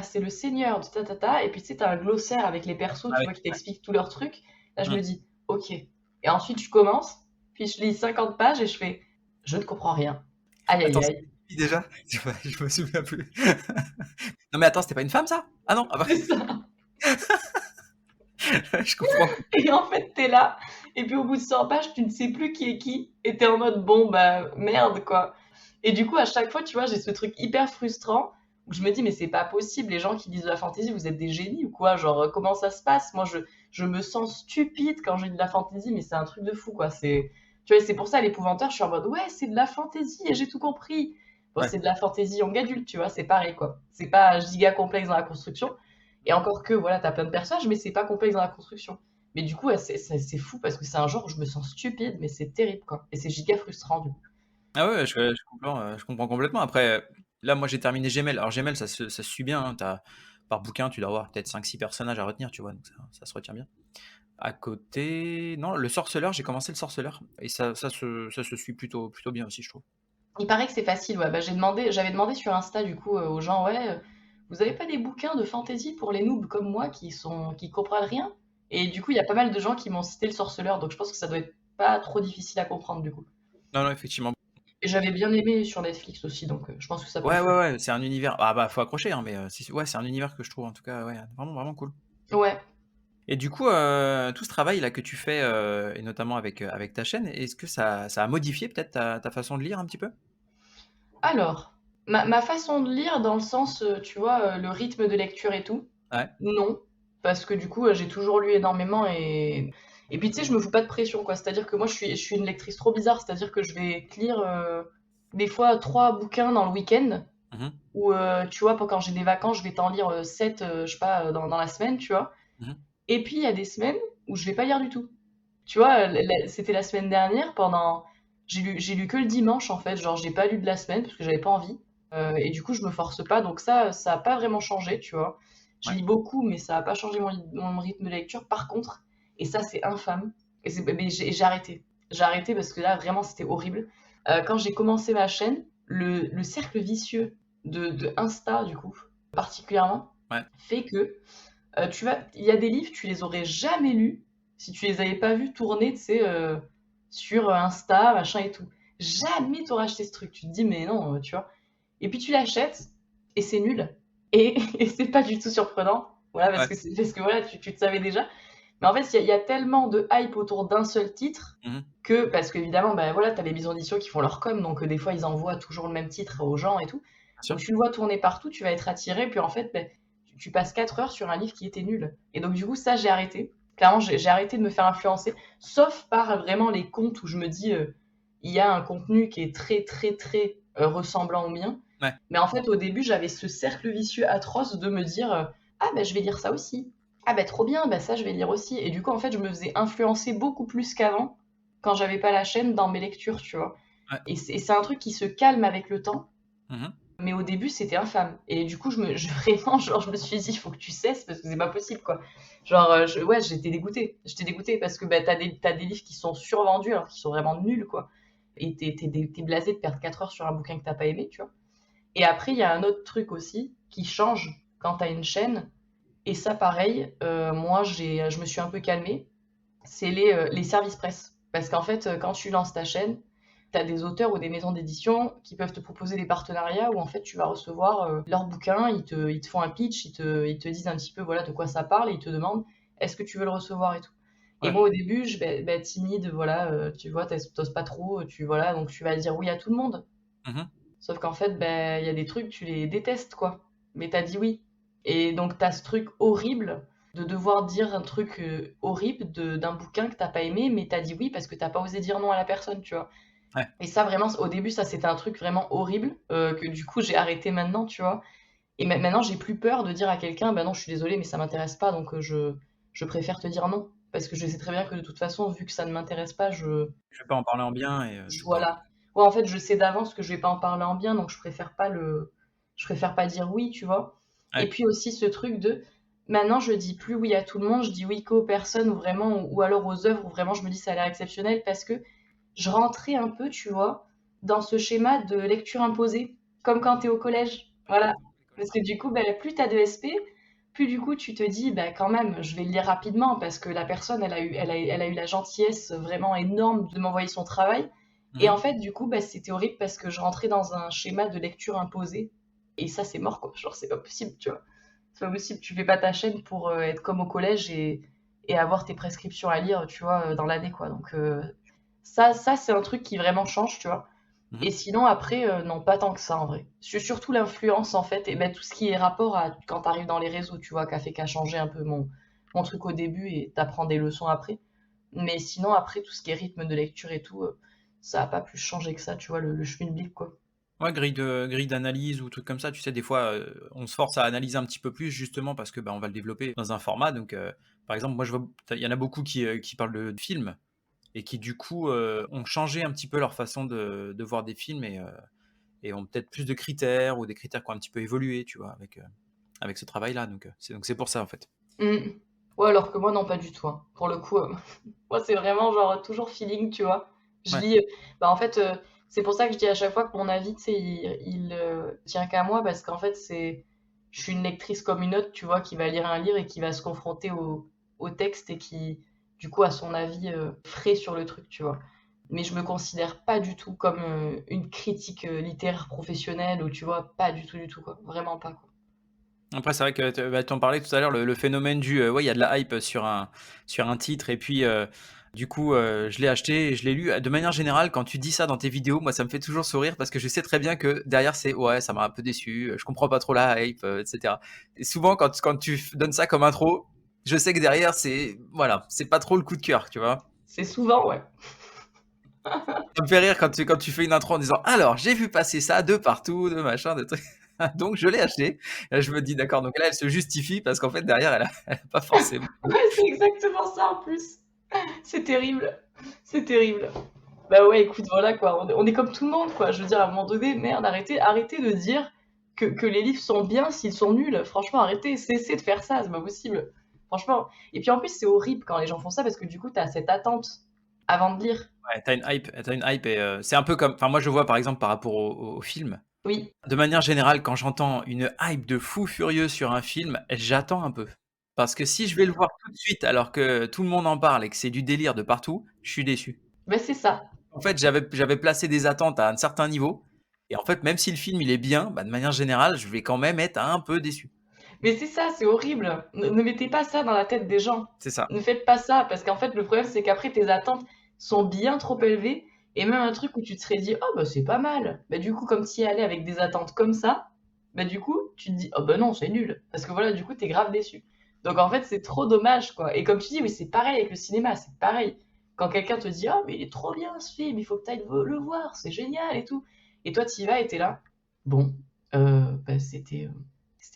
c'est le seigneur de ta. Et puis, tu sais, t'as un glossaire avec les persos, ah tu ouais. vois, qui t'expliquent tous leurs trucs. Là, je me Hum. dis, ok. Et ensuite, je commence, puis je lis 50 pages et je fais, je ne comprends rien. Aïe, aïe, Attends, c'est aïe. qui déjà? Je me souviens plus. Non mais attends, c'était pas une femme ça? Ah non, ah bah, C'est ça. je comprends. Et en fait, t'es là. Et puis, au bout de 100 pages, tu ne sais plus qui est qui. Et t'es en mode, bon, bah, merde, quoi. Et du coup, à chaque fois, tu vois, j'ai ce truc hyper frustrant où je me dis, mais c'est pas possible, les gens qui lisent de la fantasy, vous êtes des génies ou quoi? Genre, comment ça se passe? Moi, je me sens stupide quand je lis de la fantasy, mais c'est un truc de fou, quoi. Tu vois, c'est pour ça, l'épouvanteur, je suis en mode, ouais, c'est de la fantasy et j'ai tout compris. Bon, Ouais. c'est de la fantasy young adulte, tu vois, c'est pareil, quoi. C'est pas giga complexe dans la construction. Et encore que, voilà, t'as plein de personnages, mais c'est pas complexe dans la construction. Mais du coup, ouais, c'est fou parce que c'est un genre où je me sens stupide, mais c'est terrible, quoi. Et c'est giga frustrant, du coup. Ah ouais, je comprends complètement. Après, là, moi, j'ai terminé Gmail. Alors, Gmail, ça se suit bien, hein. Par bouquin, tu dois avoir peut-être 5 6 personnages à retenir, tu vois, donc ça se retient bien. À côté, non, le Sorceleur, j'ai commencé le Sorceleur et ça se suit plutôt bien aussi, je trouve. Il paraît que c'est facile, ouais. Bah, j'avais demandé sur Insta du coup aux gens, ouais, vous avez pas des bouquins de fantasy pour les noobs comme moi qui comprennent rien? Et du coup, il y a pas mal de gens qui m'ont cité le Sorceleur, donc je pense que ça doit être pas trop difficile à comprendre du coup. Non, non, effectivement. Et j'avais bien aimé sur Netflix aussi, donc je pense que ça peut le Ouais, faire. ouais, ouais, c'est un univers ah bah, faut accrocher, hein, mais ouais, c'est un univers que je trouve en tout cas, ouais, vraiment, vraiment cool. Ouais. Et du coup, tout ce travail-là que tu fais, et notamment avec ta chaîne, est-ce que ça a modifié peut-être ta façon de lire un petit peu? Alors, ma façon de lire dans le sens, tu vois, le rythme de lecture et tout, Ouais. non. Parce que du coup, j'ai toujours lu énormément et puis tu sais, je me fous pas de pression, quoi. C'est-à-dire que moi, je suis une lectrice trop bizarre. C'est-à-dire que je vais te lire des fois 3 bouquins dans le week-end. Mmh. Ou tu vois, quand j'ai des vacances, je vais t'en lire 7, je sais pas, dans la semaine, tu vois. Mmh. Et puis, il y a des semaines où je vais pas lire du tout. Tu vois, c'était la semaine dernière, j'ai lu que le dimanche, en fait. Genre, j'ai pas lu de la semaine parce que j'avais pas envie. Et du coup, je me force pas. Donc ça a pas vraiment changé, tu vois. Je Ouais. lis beaucoup, mais ça a pas changé mon rythme de lecture. Par contre, et ça, c'est infâme, mais j'ai arrêté. J'ai arrêté parce que là, vraiment, c'était horrible. Quand j'ai commencé ma chaîne, le cercle vicieux de Insta, du coup, particulièrement, Ouais. fait que il y a des livres, tu les aurais jamais lus si tu les avais pas vus tourner, tu sais, sur Insta, machin et tout. Jamais t'aurais acheté ce truc. Tu te dis, mais non, tu vois. Et puis tu l'achètes et c'est nul. Et c'est pas du tout surprenant. Voilà, Ouais. parce que voilà, tu le savais déjà. Mais en fait, il y a tellement de hype autour d'un seul titre Mmh. que, parce qu'évidemment, bah, voilà, t'as les maisons d'édition qui font leur com, donc des fois ils envoient toujours le même titre aux gens et tout. Bien sûr. Donc tu le vois tourner partout, tu vas être attiré, puis en fait, bah, tu passes 4 heures sur un livre qui était nul. Et donc du coup, ça, j'ai arrêté. Clairement, j'ai arrêté de me faire influencer, sauf par vraiment les comptes où je me dis, il y a un contenu qui est très, très, très ressemblant au mien. Ouais. Mais en fait, au début, j'avais ce cercle vicieux atroce de me dire, ah ben je vais lire ça aussi. Ah ben trop bien, ben ça je vais lire aussi. Et du coup, en fait, je me faisais influencer beaucoup plus qu'avant, quand j'avais pas la chaîne, dans mes lectures, tu vois. Ouais. Et c'est un truc qui se calme avec le temps. Mmh. Mais au début, c'était infâme. Et du coup, vraiment, genre, je me suis dit, il faut que tu cesses parce que c'est pas possible, quoi. Genre, ouais, j'étais dégoûtée. J'étais dégoûtée parce que bah, t'as des livres qui sont survendus alors qu'ils sont vraiment nuls, quoi. Et t'es blasé de perdre 4 heures sur un bouquin que t'as pas aimé, tu vois. Et après, il y a un autre truc aussi qui change quand t'as une chaîne. Et ça, pareil, moi, je me suis un peu calmée. C'est les services presse. Parce qu'en fait, quand tu lances ta chaîne, tu as des auteurs ou des maisons d'édition qui peuvent te proposer des partenariats où en fait tu vas recevoir leurs bouquins, ils te font un pitch, ils te disent un petit peu voilà de quoi ça parle et ils te demandent est-ce que tu veux le recevoir et tout. Et Ouais. moi au début, bah, timide, voilà, tu vois, t'oses pas trop, voilà, donc tu vas dire oui à tout le monde. Mmh. Sauf qu'en fait, bah, il y a des trucs, tu les détestes, quoi. Mais t'as dit oui. Et donc t'as ce truc horrible de devoir dire un truc horrible d'un bouquin que t'as pas aimé, mais t'as dit oui parce que t'as pas osé dire non à la personne, tu vois. Ouais. Et ça, vraiment, au début, ça, c'était un truc vraiment horrible, que du coup, j'ai arrêté maintenant, tu vois. Et maintenant, j'ai plus peur de dire à quelqu'un, bah non, je suis désolée, mais ça m'intéresse pas, donc je préfère te dire non. Parce que je sais très bien que de toute façon, vu que ça ne m'intéresse pas, Je vais pas en parler en bien et c'est pas voilà. Ouais, en fait, je sais d'avance que je vais pas en parler en bien, donc je préfère pas dire oui, tu vois. Et ouais. puis aussi ce truc de, maintenant, je dis plus oui à tout le monde, je dis oui qu'aux personnes ou vraiment, ou alors aux œuvres où vraiment je me dis ça a l'air exceptionnel parce que je rentrais un peu, tu vois, dans ce schéma de lecture imposée, comme quand tu es au collège. Voilà. Parce que du coup, bah, plus tu as de SP, plus du coup tu te dis, bah, quand même, je vais le lire rapidement parce que la personne, elle a eu la gentillesse vraiment énorme de m'envoyer son travail. Et Mmh. en fait, du coup, bah, c'était horrible parce que je rentrais dans un schéma de lecture imposée. Et ça, c'est mort, quoi. Genre, c'est pas possible, tu vois. C'est pas possible. Tu fais pas ta chaîne pour être comme au collège et avoir tes prescriptions à lire, tu vois, dans l'année, quoi. Donc, ça c'est un truc qui vraiment change, tu vois. Mmh. Et sinon, après, non, pas tant que ça, en vrai. Surtout l'influence, en fait, et ben, tout ce qui est rapport à quand t'arrives dans les réseaux, tu vois, qu'a changé un peu mon truc au début et t'apprends des leçons après. Mais sinon, après, tout ce qui est rythme de lecture et tout, ça a pas plus changé que ça, tu vois, le schmilblick, quoi. Ouais, grille d'analyse ou trucs comme ça, tu sais, des fois, on se force à analyser un petit peu plus justement parce que, bah, on va le développer dans un format donc par exemple, moi, je vois il y en a beaucoup qui parlent de films et qui du coup, ont changé un petit peu leur façon de voir des films et ont peut-être plus de critères ou des critères qui ont un petit peu évolué, tu vois? Avec ce travail-là donc c'est pour ça, en fait. Mm. Ouais, alors que moi, non, pas du tout, hein. Pour le coup, moi, c'est vraiment genre toujours feeling, tu vois. Je Ouais. lis, bah en fait, c'est pour ça que je dis à chaque fois que mon avis, tu sais, il tient qu'à moi parce qu'en fait, je suis une lectrice comme une autre, tu vois, qui va lire un livre et qui va se confronter au texte et qui, du coup, a son avis frais sur le truc, tu vois. Mais je me considère pas du tout comme une critique littéraire professionnelle ou tu vois, pas du tout, quoi. Vraiment pas, quoi. Après, c'est vrai que tu en parlais tout à l'heure, le phénomène du ouais, il y a de la hype sur un titre, et puis du coup, je l'ai acheté et je l'ai lu. De manière générale, quand tu dis ça dans tes vidéos, moi, ça me fait toujours sourire parce que je sais très bien que derrière, c'est ouais, ça m'a un peu déçu, je comprends pas trop la hype, etc. Et souvent, quand tu donnes ça comme intro, je sais que derrière, c'est voilà, c'est pas trop le coup de cœur, tu vois. C'est souvent, ouais. Ça me fait rire quand tu fais une intro en disant alors, j'ai vu passer ça de partout, de machin, de trucs. Donc, je l'ai acheté. Et là, je me dis d'accord, donc là, elle se justifie parce qu'en fait, derrière, elle a pas forcément. Ouais, c'est exactement ça en plus. C'est terrible. C'est terrible. Bah ouais, écoute, voilà quoi. On est comme tout le monde, quoi. Je veux dire, à un moment donné, merde, arrêtez de dire que les livres sont bien s'ils sont nuls. Franchement, arrêtez, cessez de faire ça, c'est pas possible. Franchement. Et puis en plus, c'est horrible quand les gens font ça parce que du coup, t'as cette attente avant de lire. Ouais, t'as une hype et c'est un peu comme. Enfin, moi, je vois par exemple par rapport au film. Oui, De manière générale, quand j'entends une hype de fou furieux sur un film, j'attends un peu. Parce que si je vais le voir tout de suite alors que tout le monde en parle et que c'est du délire de partout, je suis déçu. bah c'est ça. En fait, j'avais placé des attentes à un certain niveau. Et en fait, même si le film il est bien, bah, de manière générale, je vais quand même être un peu déçu. Mais c'est ça, c'est horrible. Ne mettez pas ça dans la tête des gens. C'est ça. Ne faites pas ça, parce qu'en fait, le problème, c'est qu'après, tes attentes sont bien trop élevées, et même un truc où tu te serais dit, oh, bah, c'est pas mal. Bah, du coup, comme tu y allais avec des attentes comme ça, bah, du coup, tu te dis, oh, bah non, c'est nul. Parce que voilà, du coup, t'es grave déçu. Donc, en fait, c'est trop dommage, quoi. Et comme tu dis, oui, c'est pareil avec le cinéma, c'est pareil. Quand quelqu'un te dit, oh, mais il est trop bien ce film, il faut que tu ailles le voir, c'est génial et tout. Et toi, tu y vas et t'es là, bon, bah, c'était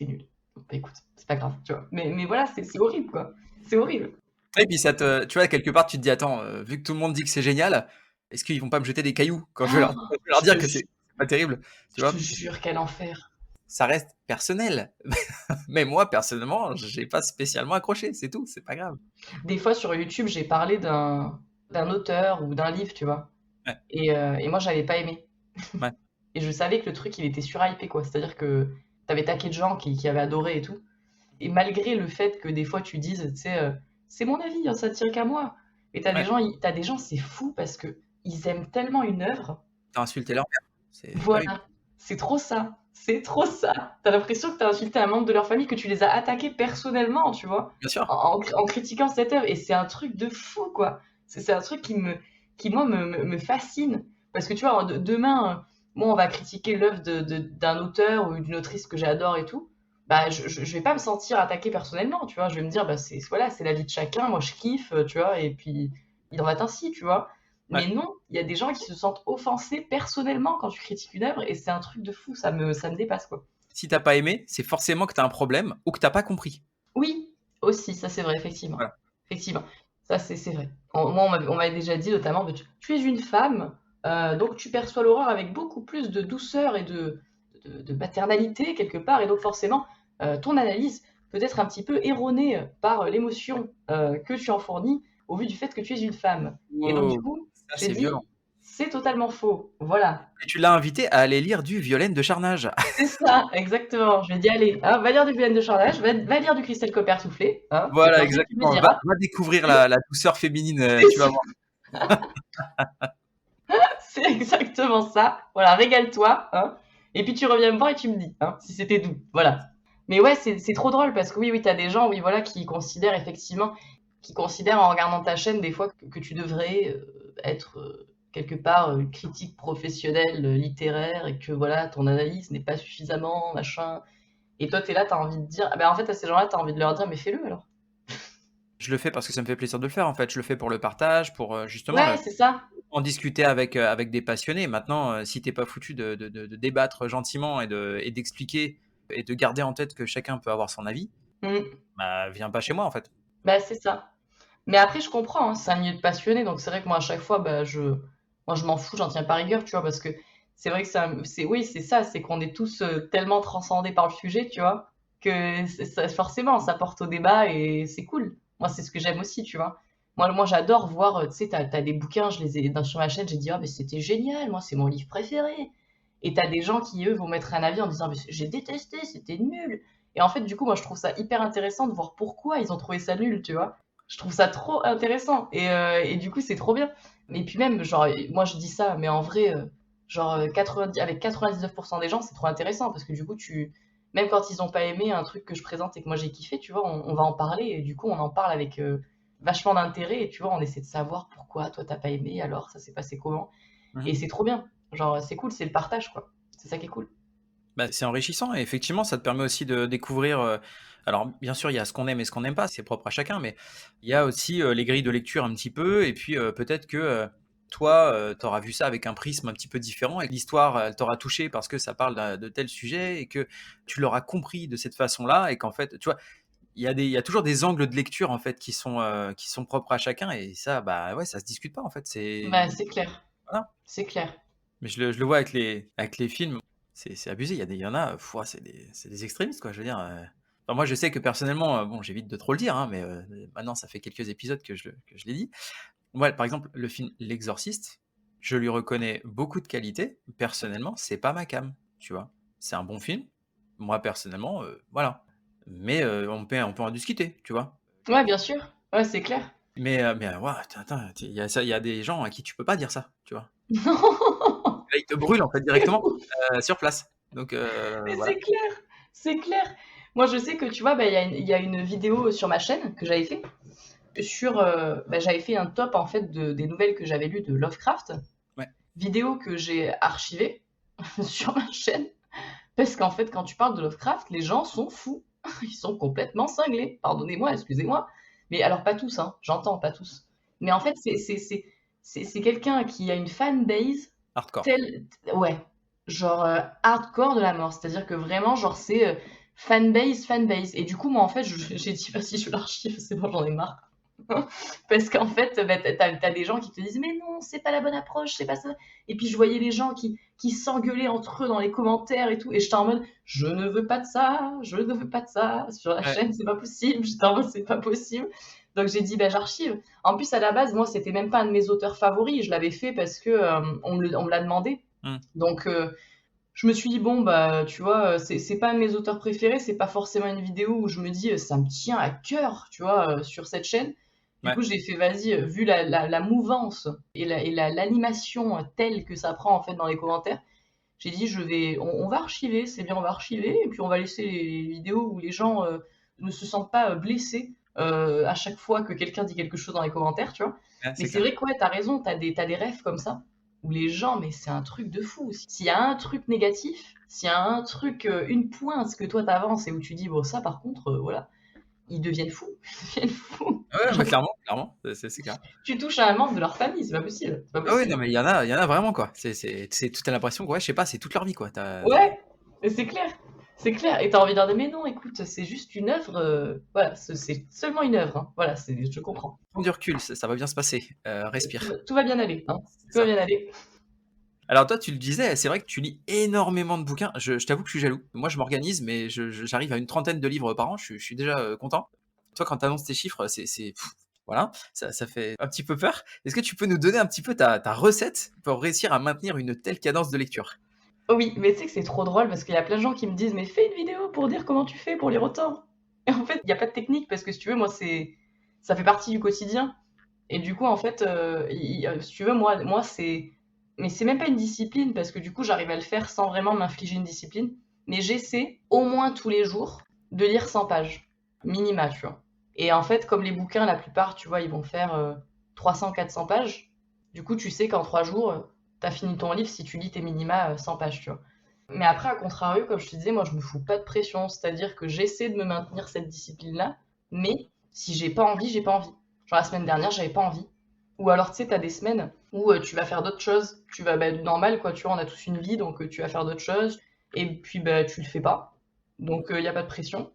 nul. Bah, écoute, c'est pas grave, tu vois. Mais voilà, c'est horrible, quoi. C'est horrible. Et puis tu vois, quelque part, tu te dis, attends, vu que tout le monde dit que c'est génial, est-ce qu'ils vont pas me jeter des cailloux quand Oh, je vais leur je dire te, que ju- c'est pas terrible, tu je te vois? jure, quel enfer. Ça reste personnel. Mais moi, personnellement, j'ai pas spécialement accroché, c'est tout, c'est pas grave. Des fois, sur YouTube, j'ai parlé d'un auteur ou d'un livre, tu vois. Ouais, Et moi, j'avais pas aimé. ouais. Et je savais que le truc, il était surhypé, quoi. C'est-à-dire que t'avais taquet de gens qui avaient adoré et tout. Et malgré le fait que des fois, tu dises, tu sais, c'est mon avis, hein, ça tient qu'à moi. Et Ouais, t'as des gens, c'est fou parce que ils aiment tellement une œuvre. tu insulté leur mère, c'est pas lui. Voilà, c'est trop ça. C'est trop ça. T'as l'impression que t'as insulté un membre de leur famille, que tu les as attaqués personnellement, tu vois, Bien sûr. en critiquant cette œuvre. Et c'est un truc de fou, quoi. C'est un truc qui moi, me fascine. Parce que tu vois, demain, moi, on va critiquer l'œuvre d'un auteur ou d'une autrice que j'adore et tout. Bah, je vais pas me sentir attaquée personnellement, tu vois. Je vais me dire, bah, voilà, c'est la vie de chacun. Moi, je kiffe, tu vois. Et puis, il en va ainsi, tu vois. Ouais. Mais non, il y a des gens qui se sentent offensés personnellement quand tu critiques une œuvre et c'est un truc de fou, ça me dépasse quoi. Si t'as pas aimé, c'est forcément que t'as un problème ou que t'as pas compris. Oui, aussi, ça c'est vrai, effectivement. Voilà. Effectivement, ça c'est vrai. Moi, on m'avait déjà dit notamment, bah, tu es une femme, donc tu perçois l'horreur avec beaucoup plus de douceur et de maternalité quelque part, et donc forcément, ton analyse peut être un petit peu erronée par l'émotion que tu en fournis au vu du fait que tu es une femme. Et donc du Wow, coup, ça j'ai c'est violent. dit, c'est totalement faux. Voilà. Et tu l'as invité à aller lire du Violaine de Charnage. C'est ça, exactement. Je lui ai dit, allez, hein, va lire du Violaine de Charnage, va lire du Christelle Copper soufflé, hein, et puis Voilà, ensuite tu me exactement. Va diras. va découvrir la douceur féminine, C'est tu vas ça. voir. C'est exactement ça. Voilà, régale-toi, hein. Et puis tu reviens me voir et tu me dis, hein, si c'était doux. Voilà. Mais ouais, c'est trop drôle parce que oui, t'as des gens, oui, voilà, qui considèrent effectivement, qui considèrent en regardant ta chaîne des fois que tu devrais être quelque part critique professionnelle, littéraire, et que voilà, ton analyse n'est pas suffisamment, machin. Et toi, t'es là, t'as envie de dire, ah ben en fait, à ces gens-là, t'as envie de leur dire, mais fais-le alors. Je le fais parce que ça me fait plaisir de le faire, en fait. Je le fais pour le partage, pour, justement, Ouais, c'est ça. en discuter avec des passionnés. Maintenant, si t'es pas foutu de débattre gentiment et d'expliquer et de garder en tête que chacun peut avoir son avis, Mm. bah, viens pas chez moi, en fait. Bah, c'est ça. Mais après, je comprends, hein, c'est un milieu de passionnés, donc c'est vrai que moi, à chaque fois, bah, moi, je m'en fous, j'en tiens pas rigueur, tu vois, parce que c'est vrai que oui, c'est ça, c'est qu'on est tous tellement transcendés par le sujet, tu vois, que forcément, ça porte au débat et c'est cool. Moi, c'est ce que j'aime aussi, tu vois. Moi j'adore voir, tu sais, t'as des bouquins, je les ai sur ma chaîne, j'ai dit, ah, mais c'était génial, moi, c'est mon livre préféré. Et t'as des gens qui, eux, vont mettre un avis en disant, mais j'ai détesté, c'était nul. Et en fait, du coup, moi, je trouve ça hyper intéressant de voir pourquoi ils ont trouvé ça nul, tu vois. Je trouve ça trop intéressant. Et du coup, c'est trop bien. Et puis même, genre, moi, je dis ça, mais en vrai, genre, 90, avec 99% des gens, c'est trop intéressant parce que du coup, même quand ils ont pas aimé un truc que je présente et que moi j'ai kiffé, tu vois, on va en parler et du coup, on en parle avec vachement d'intérêt et tu vois, on essaie de savoir pourquoi toi t'as pas aimé, alors ça s'est passé comment. Et Mhm. c'est trop bien. Genre, c'est cool, c'est le partage, quoi. C'est ça qui est cool. Bah, c'est enrichissant et effectivement, ça te permet aussi de découvrir. Alors, bien sûr, il y a ce qu'on aime et ce qu'on n'aime pas, c'est propre à chacun, mais il y a aussi les grilles de lecture un petit peu. Et puis, peut-être que toi, tu auras vu ça avec un prisme un petit peu différent et que l'histoire, elle t'aura touché parce que ça parle de tel sujet et que tu l'auras compris de cette façon-là. Et qu'en fait, tu vois, il y a toujours des angles de lecture en fait qui sont propres à chacun. Et ça, bah ouais, ça se discute pas en fait. Bah, C'est. c'est clair. Voilà. C'est clair. Mais je le vois avec les films, c'est abusé. Il y en a, c'est des extrémistes, quoi. Je veux dire. Enfin, moi, je sais que personnellement, bon, j'évite de trop le dire, hein, mais maintenant, ça fait quelques épisodes que je l'ai dit. Moi, par exemple, le film L'Exorciste, je lui reconnais beaucoup de qualités. Personnellement, c'est pas ma came, tu vois. C'est un bon film. Moi, personnellement, voilà. Mais on peut en discuter, tu vois. Ouais, bien sûr. Ouais, c'est clair. Mais ouais, attends, il y a des gens à qui tu peux pas dire ça, tu vois. Non. Là, ils te brûlent en fait directement sur place. Donc Mais voilà. c'est clair. C'est clair. Moi, je sais que tu vois, bah, il y a une vidéo sur ma chaîne que j'avais fait sur, bah, j'avais fait un top en fait des nouvelles que j'avais lues de Lovecraft, Ouais. vidéo que j'ai archivée sur ma chaîne, parce qu'en fait, quand tu parles de Lovecraft, les gens sont fous, ils sont complètement cinglés. Pardonnez-moi, excusez-moi, mais alors pas tous, hein, j'entends pas tous. Mais en fait, c'est quelqu'un qui a une fanbase Hardcore. telle, ouais, genre hardcore de la mort. C'est-à-dire que vraiment, genre c'est fanbase, fanbase. Et du coup, moi en fait, j'ai dit, vas-y, je l'archive, c'est bon, j'en ai marre. Parce qu'en fait, bah, t'as des gens qui te disent mais non, c'est pas la bonne approche, c'est pas ça. Et puis je voyais les gens qui s'engueulaient entre eux dans les commentaires et tout, et j'étais en mode je ne veux pas de ça, je ne veux pas de ça sur la Ouais. chaîne, c'est pas possible. J'étais en mode c'est pas possible. Donc j'ai dit bah j'archive. En plus à la base, moi c'était même pas un de mes auteurs favoris, je l'avais fait parce que on me l'a demandé. Mmh. Donc je me suis dit bon bah tu vois c'est pas un de mes auteurs préférés, c'est pas forcément une vidéo où je me dis ça me tient à cœur, tu vois, sur cette chaîne. Du Ouais. coup, j'ai fait vas-y, vu la mouvance et l'animation telle que ça prend en fait dans les commentaires, j'ai dit on va archiver, c'est bien, on va archiver et puis on va laisser les vidéos où les gens ne se sentent pas blessés à chaque fois que quelqu'un dit quelque chose dans les commentaires, tu vois. Ouais, Mais c'est c'est clair. vrai que ouais, t'as raison, t'as des rêves comme ça où les gens, mais c'est un truc de fou. S'il y a un truc négatif, s'il y a un truc, une pointe que toi t'avances et où tu dis bon ça par contre, voilà, ils deviennent fous, ils deviennent fous. Ouais, bah, Genre, clairement, clairement, c'est clair. tu touches à un membre de leur famille, c'est pas possible, c'est pas Ah oui, non, possible. mais il y en a vraiment, quoi. Tu as l'impression que, ouais, je sais pas, c'est toute leur vie, quoi. Ouais, mais c'est clair, c'est clair. Et t'as envie de leur dire, mais non, écoute, c'est juste une œuvre, voilà, c'est seulement une œuvre, hein. Voilà, je comprends. Prends du recul, ça va bien se passer. Respire. Tout va bien aller, hein. C'est Tout va ça. bien aller. Alors toi, tu le disais, c'est vrai que tu lis énormément de bouquins. Je t'avoue que je suis jaloux. Moi, je m'organise, mais j'arrive à une trentaine de livres par an. Je suis déjà content. Toi, quand tu annonces tes chiffres, voilà, ça fait un petit peu peur. Est-ce que tu peux nous donner un petit peu ta recette pour réussir à maintenir une telle cadence de lecture? Oh oui, mais tu sais que c'est trop drôle parce qu'il y a plein de gens qui me disent, mais fais une vidéo pour dire comment tu fais pour lire autant. Et en fait, il n'y a pas de technique parce que si tu veux, moi, ça fait partie du quotidien. Et du coup, en fait, si tu veux, mais c'est même pas une discipline parce que du coup, j'arrive à le faire sans vraiment m'infliger une discipline. Mais j'essaie au moins tous les jours de lire 100 pages, minima, tu vois. Et en fait, comme les bouquins, la plupart, tu vois, ils vont faire 300-400 pages. Du coup, tu sais qu'en 3 jours, t'as fini ton livre si tu lis tes minima 100 pages, tu vois. Mais après, à contrario, comme je te disais, moi, je me fous pas de pression. C'est-à-dire que j'essaie de me maintenir cette discipline-là. Mais si j'ai pas envie, j'ai pas envie. Genre la semaine dernière, j'avais pas envie. Ou alors, tu sais, t'as des semaines où tu vas faire d'autres choses. Tu vas, bah, normal, quoi, tu vois, on a tous une vie, donc tu vas faire d'autres choses. Et puis, bah, tu le fais pas. Donc, il y a pas de pression.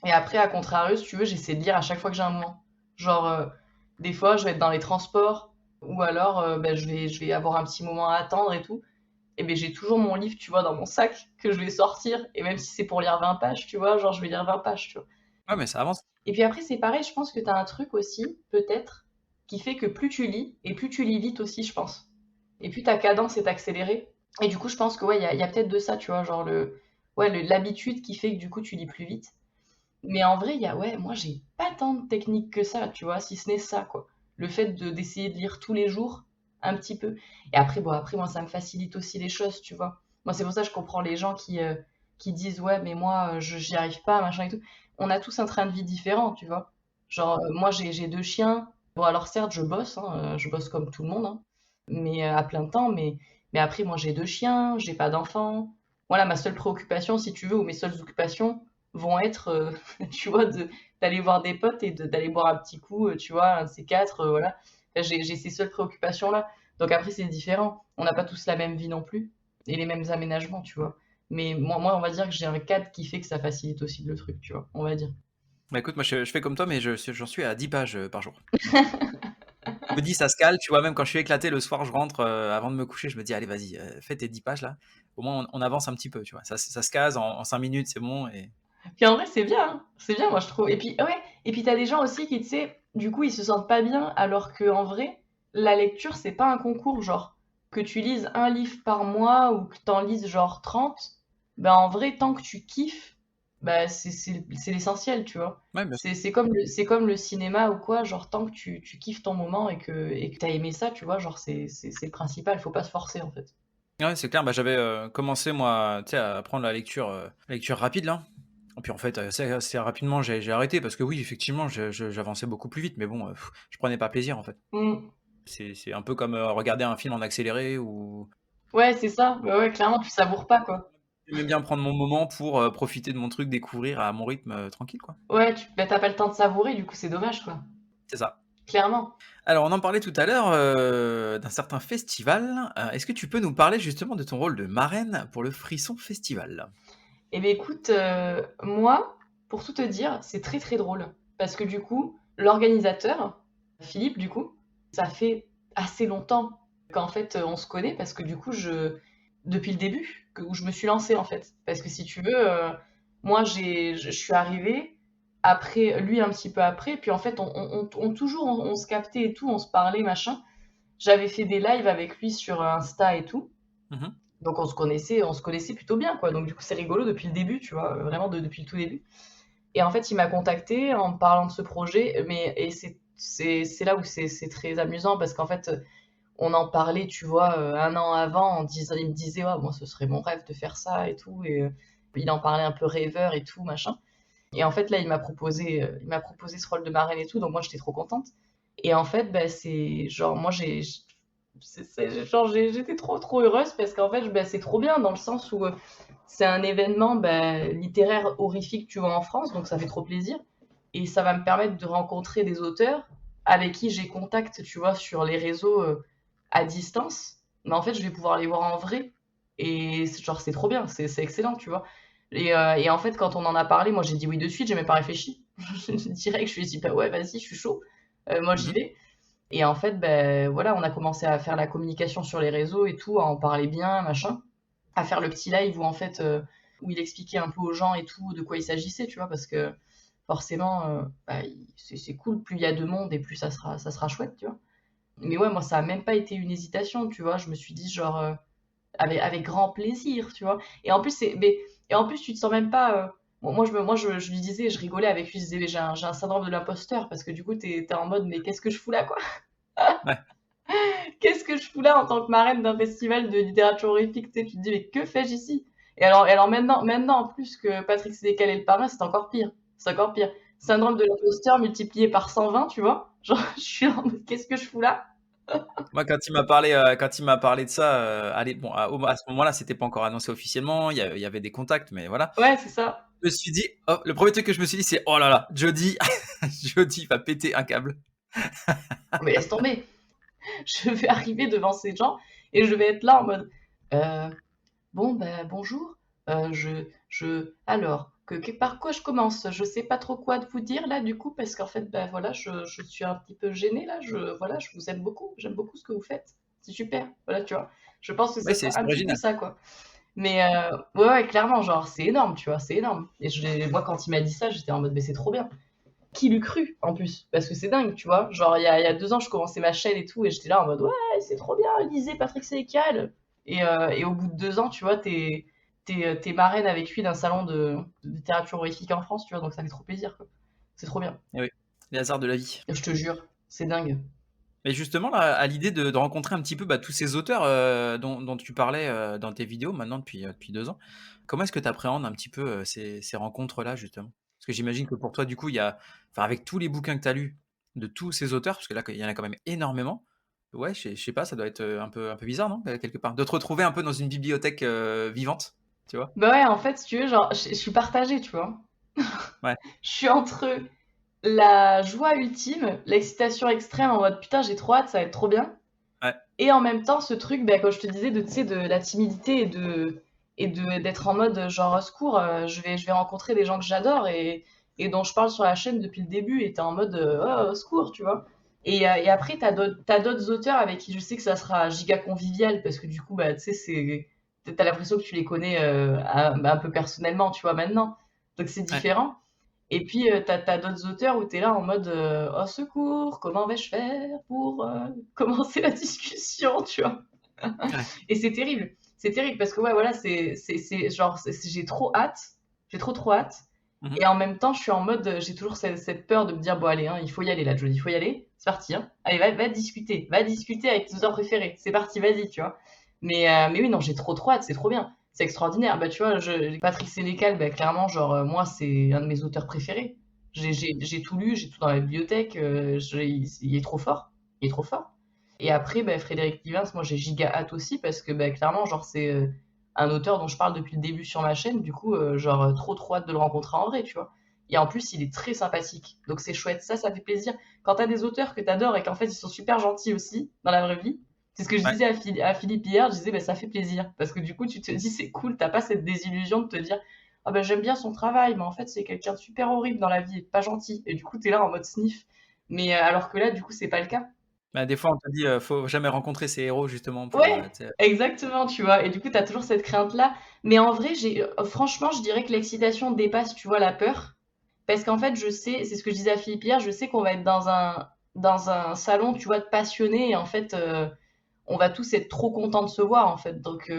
Et après, à contrario, si tu veux, j'essaie de lire à chaque fois que j'ai un moment. Genre, des fois, je vais être dans les transports, ou alors, bah, je vais avoir un petit moment à attendre et tout. Et ben j'ai toujours mon livre, tu vois, dans mon sac, que je vais sortir. Et même si c'est pour lire 20 pages, tu vois, genre, je vais lire 20 pages, tu vois. Ouais, mais ça avance. Et puis après, c'est pareil, je pense que tu as un truc aussi, peut-être, qui fait que plus tu lis, et plus tu lis vite aussi, je pense. Et plus ta cadence est accélérée. Et du coup, je pense que ouais, il y a peut-être de ça, tu vois, genre l'habitude qui fait que du coup, tu lis plus vite. Mais en vrai, ouais, moi, j'ai pas tant de technique que ça, tu vois, si ce n'est ça, quoi. Le fait d'essayer de lire tous les jours, un petit peu. Et après, bon, après, moi, ça me facilite aussi les choses, tu vois. Moi, c'est pour ça que je comprends les gens qui disent, ouais, mais moi, j'y arrive pas, machin et tout. On a tous un train de vie différent, tu vois. Genre, moi, j'ai 2 chiens. Bon, alors certes, je bosse, hein, je bosse comme tout le monde, hein, mais à plein temps, mais après, moi, j'ai 2 chiens, j'ai pas d'enfants. Voilà, ma seule préoccupation, si tu veux, ou mes seules occupations vont être, tu vois, d'aller voir des potes et d'aller boire un petit coup, tu vois, un de ces quatre, voilà. J'ai ces seules préoccupations-là. Donc après, c'est différent. On n'a pas tous la même vie non plus et les mêmes aménagements, tu vois. Mais moi, on va dire que j'ai un cadre qui fait que ça facilite aussi le truc, tu vois, on va dire. Bah écoute, moi je fais comme toi, mais j'en suis à 10 pages par jour. Je me dis, ça se cale, tu vois, même quand je suis éclaté le soir, je rentre avant de me coucher, je me dis, allez, vas-y, fais tes 10 pages là. Au moins, on avance un petit peu, tu vois. Ça se case en 5 minutes, c'est bon. Et... Puis en vrai, c'est bien, hein. C'est bien, moi, je trouve. Et puis, ouais, et puis t'as des gens aussi qui, tu sais, du coup, ils se sentent pas bien, alors que en vrai, la lecture, c'est pas un concours, genre, que tu lises un livre par mois ou que t'en lises genre 30, ben en vrai, tant que tu kiffes, bah c'est l'essentiel, tu vois. Ouais, bien sûr. C'est comme le cinéma ou quoi, genre, tant que tu kiffes ton moment et que t'as aimé ça, tu vois, genre, c'est le principal, faut pas se forcer, en fait. Ouais, c'est clair. Bah, j'avais commencé, moi, tu sais, à apprendre la lecture rapide, là. Et puis en fait, assez rapidement, j'ai arrêté parce que oui, effectivement, j'avançais beaucoup plus vite, mais bon, je prenais pas plaisir en fait. Mm. C'est un peu comme regarder un film en accéléré ou Ouais, c'est ça. Ouais, ouais, clairement, tu savoures pas, quoi. j'aimais bien prendre mon moment pour profiter de mon truc, découvrir à mon rythme tranquille, quoi. Ouais, bah, t'as pas le temps de savourer, du coup, c'est dommage, quoi. C'est ça. Clairement. Alors, on en parlait tout à l'heure d'un certain festival. Est-ce que tu peux nous parler justement de ton rôle de marraine pour le Frisson Festival? Eh bien, écoute, moi, pour tout te dire, c'est très très drôle. Parce que du coup, l'organisateur, Philippe, du coup, ça fait assez longtemps qu'en fait on se connaît parce que du coup, depuis le début, où je me suis lancée en fait. Parce que si tu veux, moi, je suis arrivée après, lui un petit peu après, puis en fait, toujours, on se captait et tout, on se parlait, machin. J'avais fait des lives avec lui sur Insta et tout. Mhm. Donc on se connaissait plutôt bien, quoi. Donc du coup, c'est rigolo depuis le début, tu vois, vraiment depuis le tout début. Et en fait, il m'a contacté en me parlant de ce projet, et c'est là où c'est très amusant parce qu'en fait, on en parlait, tu vois, un an avant, il me disait, ouais, moi, ce serait mon rêve de faire ça et tout, et il en parlait un peu rêveur et tout, machin. Et en fait, là, il m'a proposé ce rôle de marraine et tout, donc moi, j'étais trop contente. Et en fait, bah, c'est genre, moi, genre, j'étais trop, trop heureuse parce qu'en fait, bah, c'est trop bien dans le sens où c'est un événement bah, littéraire horrifique, tu vois, en France, donc ça fait trop plaisir. Et ça va me permettre de rencontrer des auteurs avec qui j'ai contact, tu vois, sur les réseaux à distance. Mais en fait, je vais pouvoir les voir en vrai. Et genre, c'est trop bien, c'est excellent, tu vois. Et en fait, quand on en a parlé, moi j'ai dit oui de suite, j'ai même pas réfléchi. Direct, je lui ai dit, bah ouais, vas-y, je suis chaud. Moi j'y Mhm. vais. Et en fait, ben voilà, on a commencé à faire la communication sur les réseaux et tout, à en parler bien, machin, à faire le petit live où en fait, où il expliquait un peu aux gens et tout de quoi il s'agissait, tu vois, parce que forcément, bah, c'est cool, plus il y a de monde et plus ça sera chouette, tu vois. Mais ouais, moi ça a même pas été une hésitation, tu vois, je me suis dit genre avec grand plaisir, tu vois. Et en plus tu te sens même pas. Moi, je lui disais, je rigolais avec lui, je disais, mais j'ai un syndrome de l'imposteur parce que du coup, t'es en mode, mais qu'est-ce que je fous là, quoi? Ouais. Qu'est-ce que je fous là en tant que marraine d'un festival de littérature horrifique, tu sais, tu te dis, mais que fais-je ici? Et alors maintenant, en plus que Patrick Sénécal est le parrain, c'est encore pire. C'est encore pire. Syndrome de l'imposteur multiplié par 120, tu vois? Genre, je suis en mode, qu'est-ce que je fous là? Moi, quand il m'a parlé de ça, allez, bon, à ce moment-là, c'était pas encore annoncé officiellement. Il y avait des contacts, mais voilà. Ouais, c'est ça. Je me suis dit, oh, le premier truc que je me suis dit, c'est oh là là, Jody, Jody va péter un câble. Mais laisse tomber. Je vais arriver devant ces gens et je vais être là en mode, euh, bon, ben, bonjour. Alors, par quoi je commence? Je sais pas trop quoi vous dire là, du coup, parce qu'en fait, ben voilà, je suis un petit peu gênée là. Voilà, je vous aime beaucoup. J'aime beaucoup ce que vous faites. C'est super. Voilà, tu vois. Je pense que Oui, ça c'est sera un petit peu original. ça, quoi. Mais ouais, ouais, clairement, genre, c'est énorme, tu vois, c'est énorme. Et moi, quand il m'a dit ça, j'étais en mode, mais c'est trop bien. Qui l'eût cru, en plus? Parce que c'est dingue, tu vois. Genre, il y a 2 ans, je commençais ma chaîne et tout, et j'étais là en mode, ouais, c'est trop bien, lisez Patrick Sénécal. Et au bout de 2 ans, tu vois, t'es marraine avec lui d'un salon de littérature horrifique en France, tu vois, donc ça fait trop plaisir, quoi. C'est trop bien. Et oui, les hasards de la vie. Je te jure, c'est dingue. Mais justement, là, à l'idée de rencontrer un petit peu tous ces auteurs dont tu parlais dans tes vidéos maintenant depuis 2 ans, comment est-ce que tu appréhendes un petit peu ces rencontres-là, justement? Parce que j'imagine que pour toi, du coup, enfin, avec tous les bouquins que tu as lus de tous ces auteurs, parce que là, il y en a quand même énormément, ouais, je sais pas, ça doit être un peu bizarre, non, quelque part, de te retrouver un peu dans une bibliothèque vivante, tu vois? Bah ouais, en fait, si tu veux, genre, je suis partagée, tu vois. Ouais, Je suis entre la joie ultime, l'excitation extrême en mode putain, j'ai trop hâte, ça va être trop bien. ouais, Et en même temps, ce truc, bah, comme je te disais, tu sais, de la timidité d'être en mode genre au secours, je vais rencontrer des gens que j'adore et dont je parle sur la chaîne depuis le début et t'es en mode oh, au secours, tu vois. Et après, t'as d'autres auteurs avec qui je sais que ça sera giga convivial parce que du coup, bah, tu sais, t'as l'impression que tu les connais un peu personnellement, tu vois, maintenant. Donc c'est ouais, différent. Et puis, t'as d'autres auteurs où t'es là en mode au secours, comment vais-je faire pour commencer la discussion, tu vois? ouais. Et c'est terrible. C'est terrible parce que, ouais, voilà, genre, j'ai trop hâte. J'ai trop, trop hâte. Mhm. Et en même temps, je suis en mode, j'ai toujours cette peur de me dire, bon, allez, hein, il faut y aller là, Jodie, il faut y aller. C'est parti, hein. Allez, va discuter. Va discuter avec tes auteurs préférés. C'est parti, vas-y, tu vois. Mais oui, non, j'ai trop, trop hâte. C'est trop bien. C'est extraordinaire. Bah, tu vois, Patrick Sénécal, bah, clairement, genre, moi, c'est un de mes auteurs préférés. J'ai tout lu, j'ai tout dans la bibliothèque. Il est trop fort. Il est trop fort. Et après, bah, Frédéric Livens, moi j'ai giga hâte aussi parce que bah, clairement, genre, c'est un auteur dont je parle depuis le début sur ma chaîne. Du coup, genre, trop trop hâte de le rencontrer en vrai, tu vois. Et en plus, il est très sympathique. Donc c'est chouette. Ça fait plaisir. Quand t'as des auteurs que t'adores et qu'en fait ils sont super gentils aussi dans la vraie vie, c'est ce que je Ouais. disais à Philippe hier. Je disais, bah, ça fait plaisir. Parce que du coup, tu te dis, c'est cool. T'as pas cette désillusion de te dire, ah bah, j'aime bien son travail, mais en fait, c'est quelqu'un de super horrible dans la vie et pas gentil. Et du coup, t'es là en mode sniff. Mais alors que là, du coup, c'est pas le cas. Bah, des fois, on te dit, faut jamais rencontrer ses héros, justement, pour, Ouais, tu sais. exactement, tu vois. Et du coup, t'as toujours cette crainte-là. Mais en vrai, franchement, je dirais que l'excitation dépasse, tu vois, la peur. Parce qu'en fait, je sais, c'est ce que je disais à Philippe hier, je sais qu'on va être dans un salon, tu vois, de passionnés. Et en fait, on va tous être trop contents de se voir, en fait. Donc,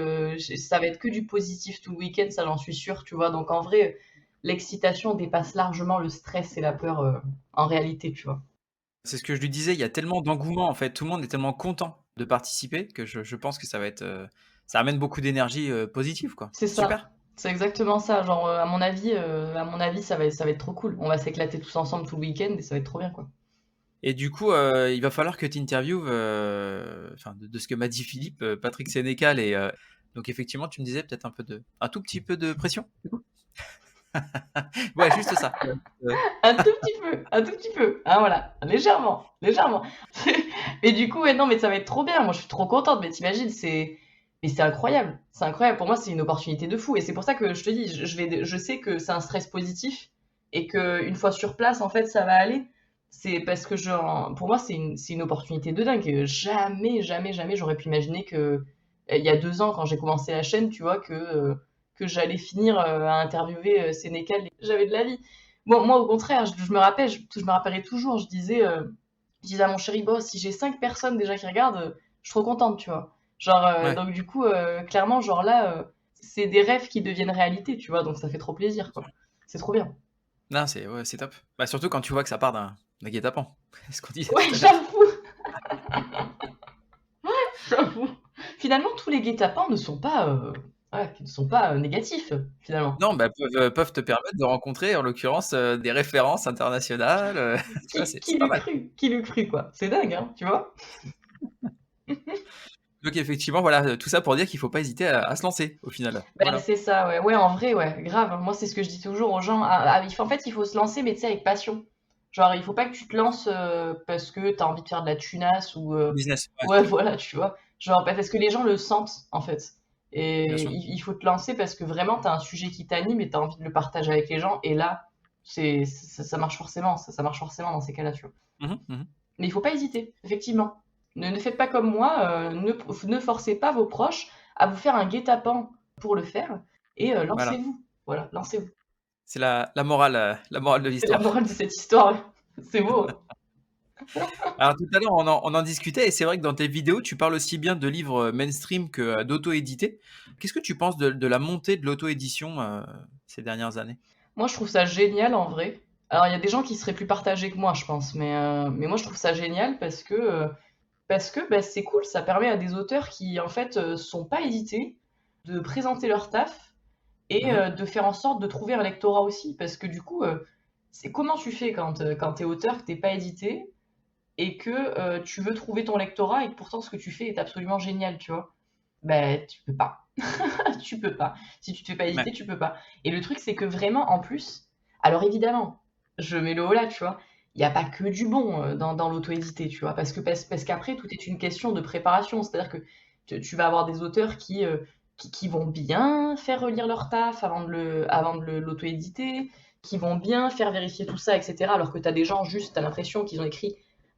ça va être que du positif tout le week-end, ça, j'en suis sûre, tu vois. Donc, en vrai, l'excitation dépasse largement le stress et la peur, en réalité, tu vois. C'est ce que je lui disais, il y a tellement d'engouement, en fait, tout le monde est tellement content de participer que je pense que ça va être, ça amène beaucoup d'énergie, positive, quoi. C'est C'est super. ça. C'est exactement ça. Genre, à mon avis, ça va être trop cool. On va s'éclater tous ensemble tout le week-end et ça va être trop bien, quoi. Et du coup, il va falloir que tu interviewes, enfin, de ce que m'a dit Philippe, Patrick Sénécal et donc effectivement, tu me disais peut-être un tout petit peu de pression, du coup? Ouais, juste ça. Un tout petit peu, un tout petit peu. Hein, voilà, légèrement, légèrement. Mais du coup, ouais, non, mais ça va être trop bien. Moi, je suis trop contente. Mais t'imagines, mais c'est incroyable. C'est incroyable. Pour moi, c'est une opportunité de fou. Et c'est pour ça que je te dis, je sais que c'est un stress positif et que une fois sur place, en fait, ça va aller. C'est parce que pour moi, c'est une opportunité de dingue. Jamais, jamais, jamais, j'aurais pu imaginer que il y a 2 ans, quand j'ai commencé la chaîne, tu vois, que j'allais finir à interviewer Sénécal. J'avais de la vie. Bon, moi, au contraire, je me rappelle, je me rappellerai toujours, je disais à mon chéri, boss, si j'ai 5 personnes déjà qui regardent, je suis trop contente, tu vois. Genre, Ouais. donc du coup, clairement, genre là, c'est des rêves qui deviennent réalité, tu vois, donc ça fait trop plaisir, quoi. C'est trop bien. Non, c'est ouais, c'est top. Bah, surtout quand tu vois que ça part d'un guet-apens, ce qu'on disait Ouais, tout à l'heure. j'avoue, j'avoue. Finalement, tous les guet-apens ne sont pas, voilà, ne sont pas négatifs, finalement. Non, bah, peuvent te permettre de rencontrer, en l'occurrence, des références internationales, tu vois? Qui, C'est qui pas l'eût mal. cru? Qui l'eût cru, quoi. C'est dingue, hein, tu vois? Donc effectivement, voilà, tout ça pour dire qu'il faut pas hésiter à se lancer, au final. Ben, Voilà. c'est ça, ouais. Ouais, en vrai, ouais, grave. Moi, c'est ce que je dis toujours aux gens. En fait, il faut se lancer, mais tu sais, avec passion. Genre, il faut pas que tu te lances parce que t'as envie de faire de la tunasse ou Business, ouais, ouais, voilà, tu vois. Genre, parce que les gens le sentent, en fait. bien Et sûr. il faut te lancer parce que vraiment, t'as un sujet qui t'anime et t'as envie de le partager avec les gens. Et là, ça marche forcément. Ça marche forcément dans ces cas-là, tu vois. Mmh mh. Mais il faut pas hésiter, effectivement. Ne faites pas comme moi, ne forcez pas vos proches à vous faire un guet-apens pour le faire et Voilà. lancez-vous. Voilà, lancez-vous. C'est la morale de C'est la l'histoire. morale de cette histoire. C'est beau. Alors tout à l'heure, on en discutait et c'est vrai que dans tes vidéos, tu parles aussi bien de livres, mainstream que, d'auto-édités. Qu'est-ce que tu penses de la montée de l'auto-édition, ces dernières années? Moi, je trouve ça génial en vrai. Alors, il y a des gens qui seraient plus partagés que moi, je pense, mais moi, je trouve ça génial parce que bah, c'est cool, ça permet à des auteurs qui, en fait, sont pas édités de présenter leur taf et Mmh. de faire en sorte de trouver un lectorat aussi. Parce que du coup, c'est comment tu fais quand t'es auteur, que t'es pas édité et que tu veux trouver ton lectorat et que pourtant ce que tu fais est absolument génial, tu vois? Ben, tu peux pas. Tu peux pas. Si tu te fais pas Ouais, éditer, tu peux pas. Et le truc, c'est que vraiment, en plus, alors évidemment, je mets le haut là, tu vois, il n'y a pas que du bon dans l'auto-édité, tu vois, parce qu'après, tout est une question de préparation. C'est-à-dire que tu vas avoir des auteurs qui vont bien faire relire leur taf avant de l'auto-éditer, qui vont bien faire vérifier tout ça, etc. Alors que tu as des gens, juste, tu as l'impression qu'ils ont écrit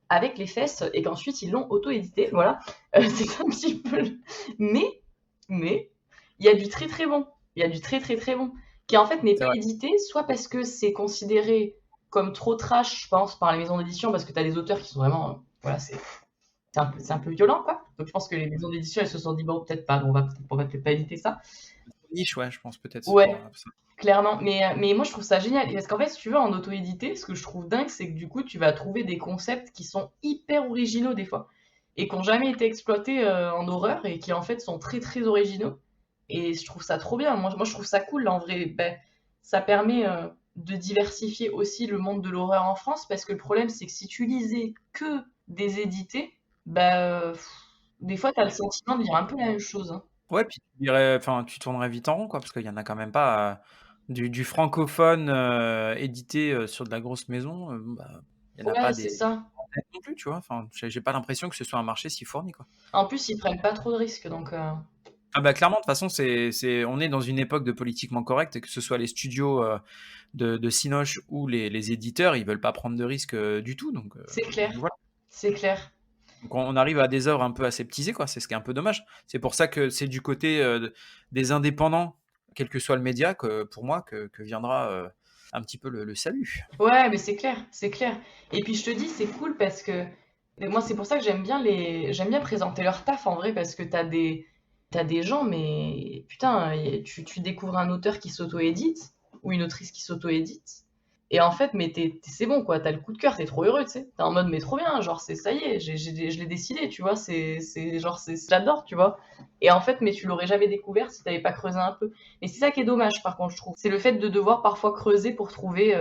avec les fesses et qu'ensuite ils l'ont auto-édité. Voilà. C'est un petit peu. Mais, mais, il y a du très très bon. Il y a du très très très bon. Qui en fait n'est c'est pas vrai. édité, soit parce que c'est considéré comme trop trash, je pense, par les maisons d'édition, parce que tu as des auteurs qui sont vraiment. Voilà, c'est un peu violent, quoi. Donc je pense que les maisons d'édition, elles se sont dit, bon, peut-être pas, on va peut-être pas éditer ça. Niche, ouais, je pense peut-être pour, Ouais, ça. clairement. Mais moi, je trouve ça génial. Parce qu'en fait, si tu veux, en auto-édité, ce que je trouve dingue, c'est que du coup, tu vas trouver des concepts qui sont hyper originaux des fois. Et qui n'ont jamais été exploités en horreur et qui en fait sont très très originaux. Et je trouve ça trop bien. Moi je trouve ça cool. En vrai, ben, ça permet de diversifier aussi le monde de l'horreur en France. Parce que le problème, c'est que si tu lisais que des édités, ben, des fois, tu as le sentiment de lire un peu la même chose, hein. Ouais, puis tu dirais enfin, tu tournerais vite en rond, quoi, parce qu'il y en a quand même pas, du francophone, édité, sur de la grosse maison, bah, il y en a pas Ouais, c'est des ça. centaines non plus, tu vois? Enfin, j'ai pas l'impression que ce soit un marché si fourni, quoi. En plus, ils prennent pas trop de risques, donc Ah bah, clairement, de toute façon, on est dans une époque de politiquement correct, et que ce soit les studios, de cinoche ou les éditeurs, ils veulent pas prendre de risques, du tout, c'est donc clair. voilà. C'est clair. Donc on arrive à des œuvres un peu aseptisées, quoi. C'est ce qui est un peu dommage. C'est pour ça que c'est du côté des indépendants, quel que soit le média, que pour moi, que viendra un petit peu le salut. Ouais, mais c'est clair, c'est clair. Et puis je te dis, c'est cool parce que et moi, c'est pour ça que j'aime bien présenter leur taf en vrai parce que t'as des gens, mais putain, tu découvres un auteur qui s'auto-édite ou une autrice qui s'auto-édite. Et en fait, mais c'est bon quoi, t'as le coup de cœur, t'es trop heureux, tu sais. T'es en mode, mais trop bien, genre, ça y est, je l'ai décidé, tu vois, genre, j'adore, tu vois. Et en fait, mais tu l'aurais jamais découvert si t'avais pas creusé un peu. Et c'est ça qui est dommage, par contre, je trouve. C'est le fait de devoir parfois creuser pour trouver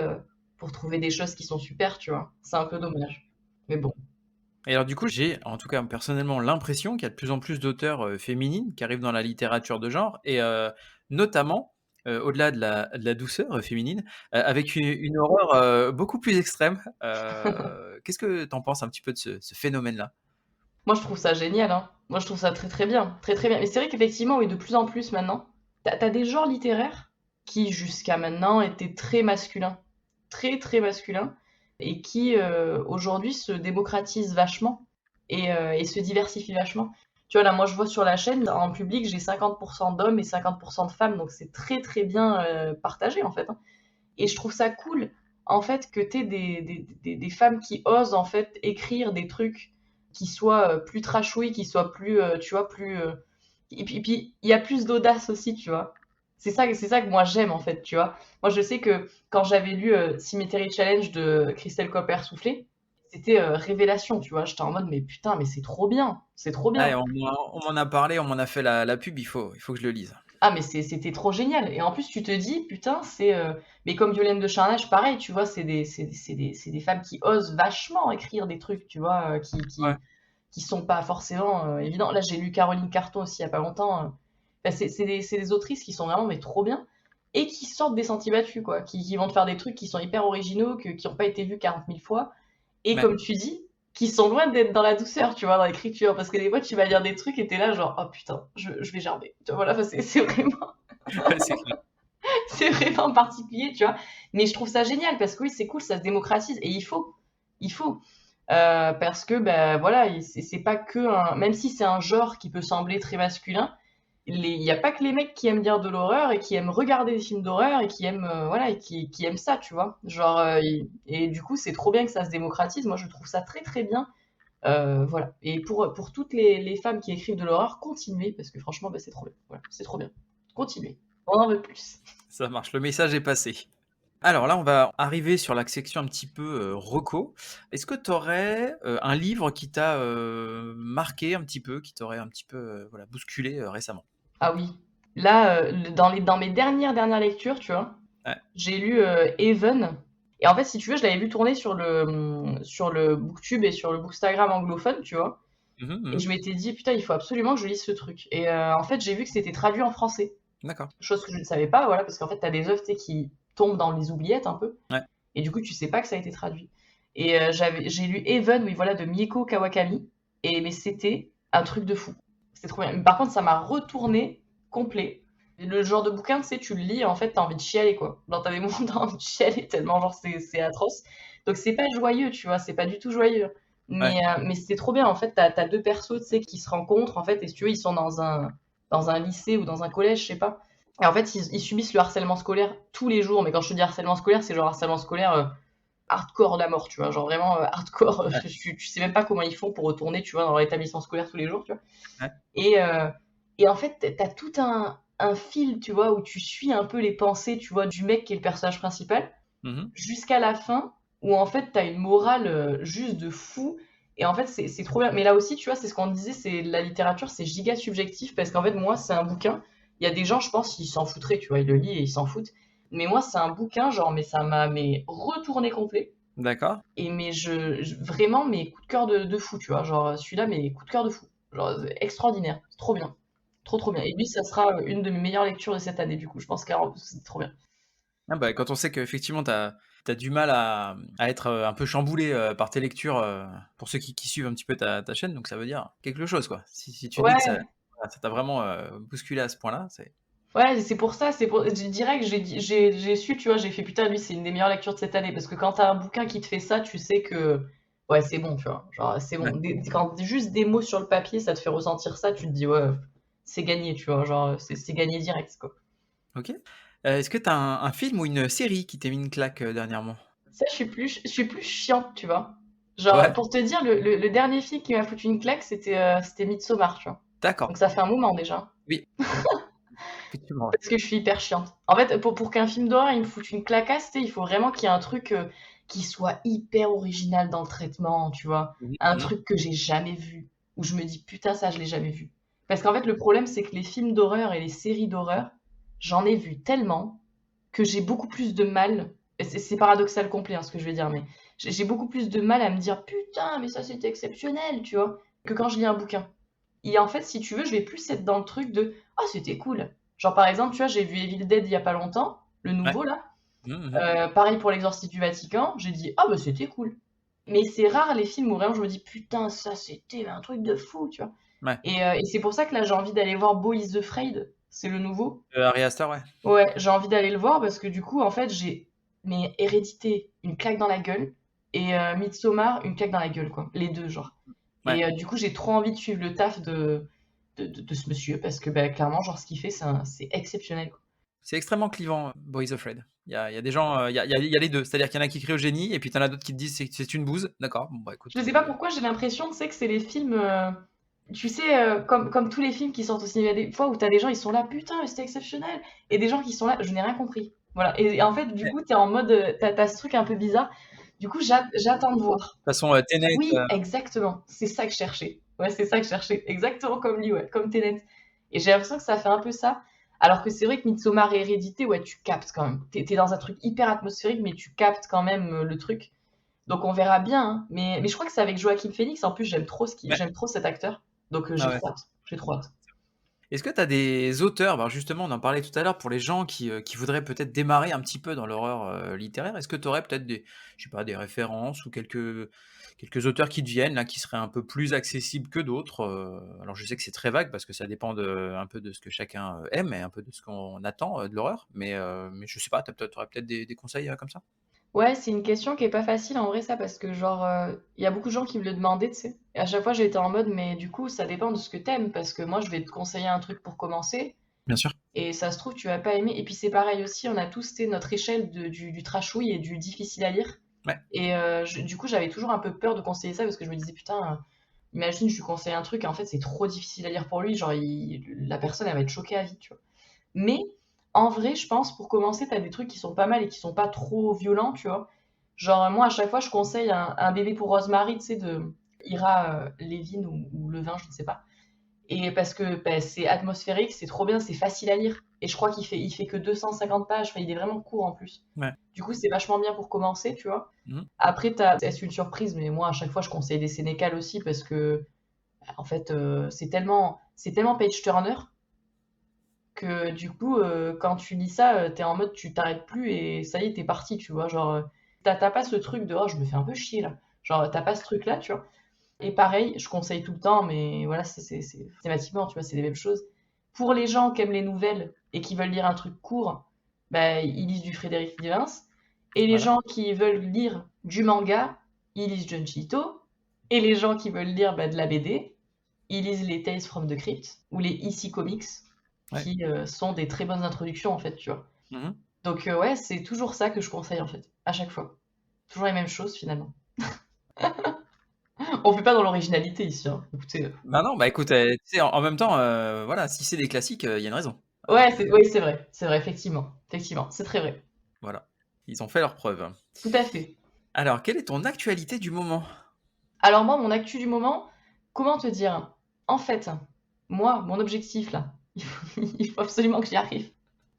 des choses qui sont super, tu vois. C'est un peu dommage. Mais bon. Et alors du coup, j'ai en tout cas personnellement l'impression qu'il y a de plus en plus d'auteurs féminines qui arrivent dans la littérature de genre, et notamment, au-delà de la douceur féminine, avec une horreur beaucoup plus extrême. Qu'est-ce que tu en penses un petit peu de ce phénomène-là? Moi, je trouve ça génial, hein. Moi, je trouve ça très très bien. Très très bien. Mais c'est vrai qu'effectivement, oui, de plus en plus maintenant, t'as des genres littéraires qui, jusqu'à maintenant, étaient très masculins. Très très masculins. Et qui, aujourd'hui, se démocratisent vachement et se diversifient vachement. Tu vois, là, moi, je vois sur la chaîne, en public, j'ai 50% d'hommes et 50% de femmes. Donc, c'est très très bien partagé, en fait, hein. Et je trouve ça cool, en fait, que tu aies des femmes qui osent, en fait, écrire des trucs qui soient plus trashouilles, qui soient plus, tu vois, plus. Et puis, il y a plus d'audace aussi, tu vois. C'est ça que moi j'aime, en fait, tu vois. Moi, je sais que quand j'avais lu Cemetery Challenge de Christelle Copper Soufflé, c'était révélation, tu vois. J'étais en mode, mais putain, mais c'est trop bien, c'est trop Ah, bien. et on m'en a parlé, on m'en a fait la pub, il faut que je le lise. Ah, mais c'était trop génial. Et en plus, tu te dis, putain, mais comme Violaine de Charnage, pareil, tu vois, c'est des femmes qui osent vachement écrire des trucs, tu vois, Ouais. qui sont pas forcément évidents. Là, j'ai lu Caroline Carton aussi il y a pas longtemps. Bah, c'est des autrices qui sont vraiment mais trop bien et qui sortent des sentiers battus, quoi, qui vont te faire des trucs qui sont hyper originaux, qui n'ont pas été vus 40 000 fois. Et Ouais. comme tu dis, qui sont loin d'être dans la douceur, tu vois, dans l'écriture. Parce que des fois, tu vas lire des trucs et t'es là, genre, oh putain, je vais gerber. Tu vois, voilà, enfin, c'est vraiment, Ouais, c'est clair. c'est vraiment particulier, tu vois. Mais je trouve ça génial parce que oui, c'est cool, ça se démocratise et il faut. Il faut. Parce que, ben voilà, c'est pas que un. Même si c'est un genre qui peut sembler très masculin, Il y a pas que les mecs qui aiment lire de l'horreur et qui aiment regarder des films d'horreur et qui aiment, voilà, et qui aiment ça, tu vois. Genre, et du coup, c'est trop bien que ça se démocratise. Moi, je trouve ça très très bien. Voilà. Et pour toutes les femmes qui écrivent de l'horreur, continuez, parce que franchement, bah, c'est trop bien. Voilà, c'est trop bien. Continuez. On en veut plus. Ça marche, le message est passé. Alors là, on va arriver sur la section un petit peu reco. Est-ce que tu aurais un livre qui t'a marqué un petit peu, qui t'aurait un petit peu voilà, bousculé récemment? Ah oui. Là, dans mes dernières lectures, tu vois, Ouais. j'ai lu Even. Et en fait, si tu veux, je l'avais vu tourner sur le Booktube et sur le Bookstagram anglophone, tu vois. Mhm, Et mhm. je m'étais dit, putain, il faut absolument que je lise ce truc. Et en fait, j'ai vu que c'était traduit en français. D'accord. Chose que je ne savais pas, voilà, parce qu'en fait, t'as des œuvres, tu sais, qui tombent dans les oubliettes un peu. Ouais. Et du coup, tu sais pas que ça a été traduit. Et j'ai lu Even, oui, voilà, de Mieko Kawakami. Et mais c'était un truc de fou. C'était trop bien. Mais par contre, ça m'a retourné complet. Le genre de bouquin, tu sais, tu le lis et en fait, t'as envie de chialer, quoi. Genre, t'as des moments où t'as envie de chialer tellement, genre, c'est atroce. Donc, c'est pas joyeux, tu vois, c'est pas du tout joyeux. Ouais. Mais c'était trop bien. En fait, t'as deux persos, tu sais, qui se rencontrent, en fait, et si tu veux, ils sont dans un lycée ou dans un collège, je sais pas. Et en fait, ils subissent le harcèlement scolaire tous les jours. Mais quand je te dis harcèlement scolaire, c'est genre harcèlement scolaire hardcore la mort, tu vois. Genre vraiment hardcore. Ouais. Tu sais même pas comment ils font pour retourner, tu vois, dans l'établissement scolaire tous les jours, tu vois. Ouais. Et, euh, et en fait, t'as tout un fil, tu vois, où tu suis un peu les pensées, tu vois, du mec qui est le personnage principal, Mhm. jusqu'à la fin, où en fait, t'as une morale juste de fou. Et en fait, c'est trop bien. Mais là aussi, tu vois, c'est ce qu'on disait, c'est la littérature, c'est giga subjectif, parce qu'en fait, moi, c'est un bouquin. Il y a des gens, je pense, ils s'en foutraient, tu vois, ils le lisent et ils s'en foutent. Mais moi, c'est un bouquin, genre, mais ça m'a mais retourné complet. D'accord. Et mais vraiment, mes coups de cœur de fou, tu vois. Genre, celui-là, mes coups de cœur de fou. Genre, extraordinaire. C'est trop bien. Trop, trop bien. Et lui, ça sera une de mes meilleures lectures de cette année, du coup. Je pense que c'est trop bien. Ah bah, quand on sait qu'effectivement, tu as du mal à être un peu chamboulé par tes lectures, pour ceux qui suivent un petit peu ta chaîne, donc ça veut dire quelque chose, quoi. Si tu dis que Ouais, voilà, ça t'a vraiment bousculé à ce point-là, c'est... ouais, c'est pour ça. Je dirais que j'ai su, tu vois, j'ai fait putain, lui, c'est une des meilleures lectures de cette année. Parce que quand t'as un bouquin qui te fait ça, tu sais que, ouais, c'est bon, tu vois. Genre, c'est Ouais, bon. Quand juste des mots sur le papier, ça te fait ressentir ça, tu te dis, ouais, c'est gagné, tu vois. Genre, c'est gagné direct, quoi. ok. Est-ce que tu as un film ou une série qui t'est mis une claque dernièrement? Ça, je suis plus chiante, tu vois. Genre, Ouais, pour te dire, le dernier film qui m'a foutu une claque, c'était Midsommar, tu vois. d'accord. Donc ça fait un moment déjà. Oui, effectivement, ouais. Parce que je suis hyper chiante. En fait, pour qu'un film d'horreur, il me foute une claquasse, tu sais, il faut vraiment qu'il y ait un truc qui soit hyper original dans le traitement, tu vois. Mhm, Un mhm. truc que j'ai jamais vu. Où je me dis, putain, ça, je l'ai jamais vu. Parce qu'en fait, le problème, c'est que les films d'horreur et les séries d'horreur, j'en ai vu tellement que j'ai beaucoup plus de mal, et c'est paradoxal complet hein, ce que je vais dire, mais j'ai beaucoup plus de mal à me dire putain, mais ça c'était exceptionnel, tu vois, que quand je lis un bouquin. Et en fait, si tu veux, je vais plus être dans le truc de ah, c'était cool. Genre par exemple, tu vois, j'ai vu Evil Dead il y a pas longtemps, le Ouais. nouveau là. Mhm, mhm. Pareil pour l'Exorciste du Vatican, j'ai dit ah, bah c'était cool. Mais c'est rare les films où vraiment je me dis putain, ça c'était un truc de fou, tu vois. Ouais. Et c'est pour ça que là j'ai envie d'aller voir Beau is Afraid, c'est le nouveau. Ari Aster, ouais. Ouais, j'ai envie d'aller le voir parce que du coup, en fait, j'ai mais Hérédité, une claque dans la gueule, et Midsommar, une claque dans la gueule, quoi. Les deux, genre. Ouais. Et du coup, j'ai trop envie de suivre le taf de ce monsieur parce que, bah, clairement, genre, ce qu'il fait, c'est exceptionnel, quoi. C'est extrêmement clivant, Boys Afraid. Il y a des gens, il y a les deux. C'est-à-dire qu'il y en a qui crient au génie, et puis t'en as d'autres qui te disent c'est une bouse. D'accord, bon bah écoute. Je sais pas pourquoi, j'ai l'impression, tu sais, que c'est les films. Tu sais, comme tous les films qui sortent au cinéma, des fois où t'as des gens, ils sont là, putain, mais c'était exceptionnel. Et des gens qui sont là, je n'ai rien compris. Voilà. Et en fait, du Ouais. coup, t'es en mode. T'as ce truc un peu bizarre. Du coup, j'attends de De voir. toute façon, Tenet, Oui, exactement. C'est ça que je cherchais. Ouais, c'est ça que je cherchais. Exactement comme lui, ouais, comme Tenet. Et j'ai l'impression que ça fait un peu ça. Alors que c'est vrai que Midsommar et Hérédité, ouais, tu captes quand même. T'es dans un truc hyper atmosphérique, mais tu captes quand même le truc. Donc on verra bien. Hein. Mais je crois que c'est avec Joaquin Phoenix. En plus, ouais. j'aime trop cet acteur. Donc Ah j'ai ouais. trop hâte. J'ai trop hâte. Est-ce que tu as des auteurs, alors justement, on en parlait tout à l'heure, pour les gens qui voudraient peut-être démarrer un petit peu dans l'horreur littéraire, est-ce que tu aurais peut-être des, je sais pas, des références ou quelques auteurs qui te viennent, là, qui seraient un peu plus accessibles que d'autres alors je sais que c'est très vague parce que ça dépend un peu de ce que chacun aime et un peu de ce qu'on attend de l'horreur, mais je sais pas, tu aurais peut-être des conseils comme ça? Ouais, c'est une question qui est pas facile en vrai ça parce que genre il y a beaucoup de gens qui me le demandaient, tu sais. Et à chaque fois j'ai été en mode mais du coup ça dépend de ce que t'aimes parce que moi je vais te conseiller un truc pour commencer Bien sûr. et ça se trouve tu vas pas aimer. Et puis c'est pareil aussi, on a tous tu sais, notre échelle du trashouille et du difficile à lire. Ouais. Et du coup j'avais toujours un peu peur de conseiller ça parce que je me disais putain, imagine je lui conseille un truc et en fait c'est trop difficile à lire pour lui, genre la personne elle va être choquée à vie, tu vois. Mais en vrai, je pense, pour commencer, t'as des trucs qui sont pas mal et qui sont pas trop violents, tu vois. Genre, moi, à chaque fois, je conseille un bébé pour Rosemary, tu sais, de Ira Levin ou Levin, je ne sais pas. Et parce que bah, c'est atmosphérique, c'est trop bien, c'est facile à lire. Et je crois qu'il fait que 250 pages, enfin, il est vraiment court en plus. Ouais. Du coup, c'est vachement bien pour commencer, tu vois. Mhm. Après, c'est une surprise, mais moi, à chaque fois, je conseille des Sénécal aussi parce que, en fait, c'est tellement page-turner que du coup, quand tu lis ça, t'es en mode tu t'arrêtes plus et ça y est, t'es parti, tu vois. Genre, t'as pas ce truc de oh, je me fais un peu chier là. Genre, t'as pas ce truc là, tu vois. Et pareil, je conseille tout le temps, mais voilà, c'est thématiquement, tu vois, c'est les mêmes choses. Pour les gens qui aiment les nouvelles et qui veulent lire un truc court, bah, ils lisent du Frédéric Livens. Et les Voilà. gens qui veulent lire du manga, ils lisent Junji Ito. Et les gens qui veulent lire bah, de la BD, ils lisent les Tales from the Crypt ou les EC Comics, Ouais. qui sont des très bonnes introductions en fait, tu vois. Mhm. Donc ouais, c'est toujours ça que je conseille en fait, à chaque fois. Toujours les mêmes choses finalement. On fait pas dans l'originalité ici, hein. Écoutez. Bah non, bah écoute, tu sais, en même temps, voilà, si c'est des classiques, il y a une raison. Ouais, oui, c'est vrai, effectivement. Effectivement, c'est très vrai. Voilà. Ils ont fait leurs preuves. Tout à fait. Alors, quelle est ton actualité du moment? Alors moi, mon actu du moment, comment te dire? En fait, moi, mon objectif là, il faut absolument que j'y arrive.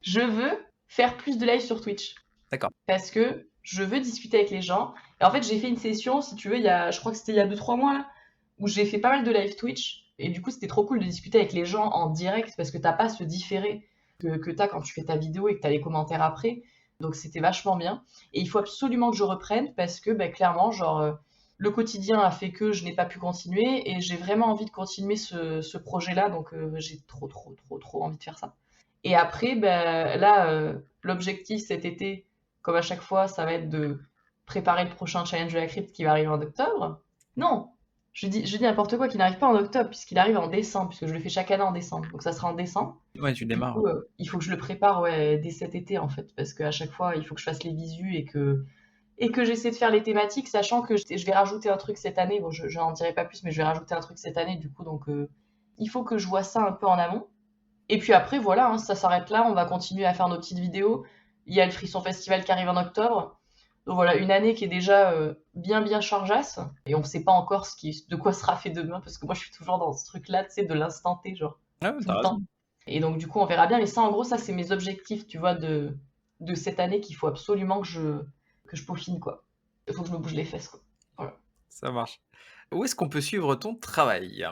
Je veux faire plus de live sur Twitch. D'accord. Parce que je veux discuter avec les gens. Et en fait, j'ai fait une session, si tu veux, je crois que c'était il y a 2-3 mois, là, où j'ai fait pas mal de live Twitch. Et du coup, c'était trop cool de discuter avec les gens en direct parce que t'as pas ce différé que t'as quand tu fais ta vidéo et que t'as les commentaires après. Donc c'était vachement bien. Et il faut absolument que je reprenne parce que bah, clairement, genre, le quotidien a fait que je n'ai pas pu continuer et j'ai vraiment envie de continuer ce projet-là. Donc j'ai trop, trop, trop, trop envie de faire ça. Et après, bah, là, l'objectif cet été, comme à chaque fois, ça va être de préparer le prochain challenge de la crypte qui va arriver en octobre. Non, je dis n'importe quoi qui n'arrive pas en octobre, puisqu'il arrive en décembre, puisque je le fais chaque année en décembre. Donc ça sera en décembre. Ouais, tu Du démarres. coup, il faut que je le prépare ouais, dès cet été, en fait, parce qu'à chaque fois, il faut que je fasse les visus et que j'essaie de faire les thématiques, sachant que je vais rajouter un truc cette année. Bon, je n'en dirai pas plus, mais je vais rajouter un truc cette année, du coup, donc il faut que je vois ça un peu en amont. Et puis après, voilà, hein, ça s'arrête là. On va continuer à faire nos petites vidéos. Il y a le Frisson Festival qui arrive en octobre. Donc voilà, une année qui est déjà bien, bien chargeasse. Et on ne sait pas encore de quoi sera fait demain, parce que moi, je suis toujours dans ce truc-là, tu sais, de l'instant T, genre, Ah ouais, tout t'as le raison. temps. Et donc, du coup, on verra bien. Mais ça, en gros, ça, c'est mes objectifs, tu vois, de cette année qu'il faut absolument que je peaufine, quoi. Il faut que je me bouge les fesses, quoi. Voilà. Ça marche. Où est-ce qu'on peut suivre ton travail?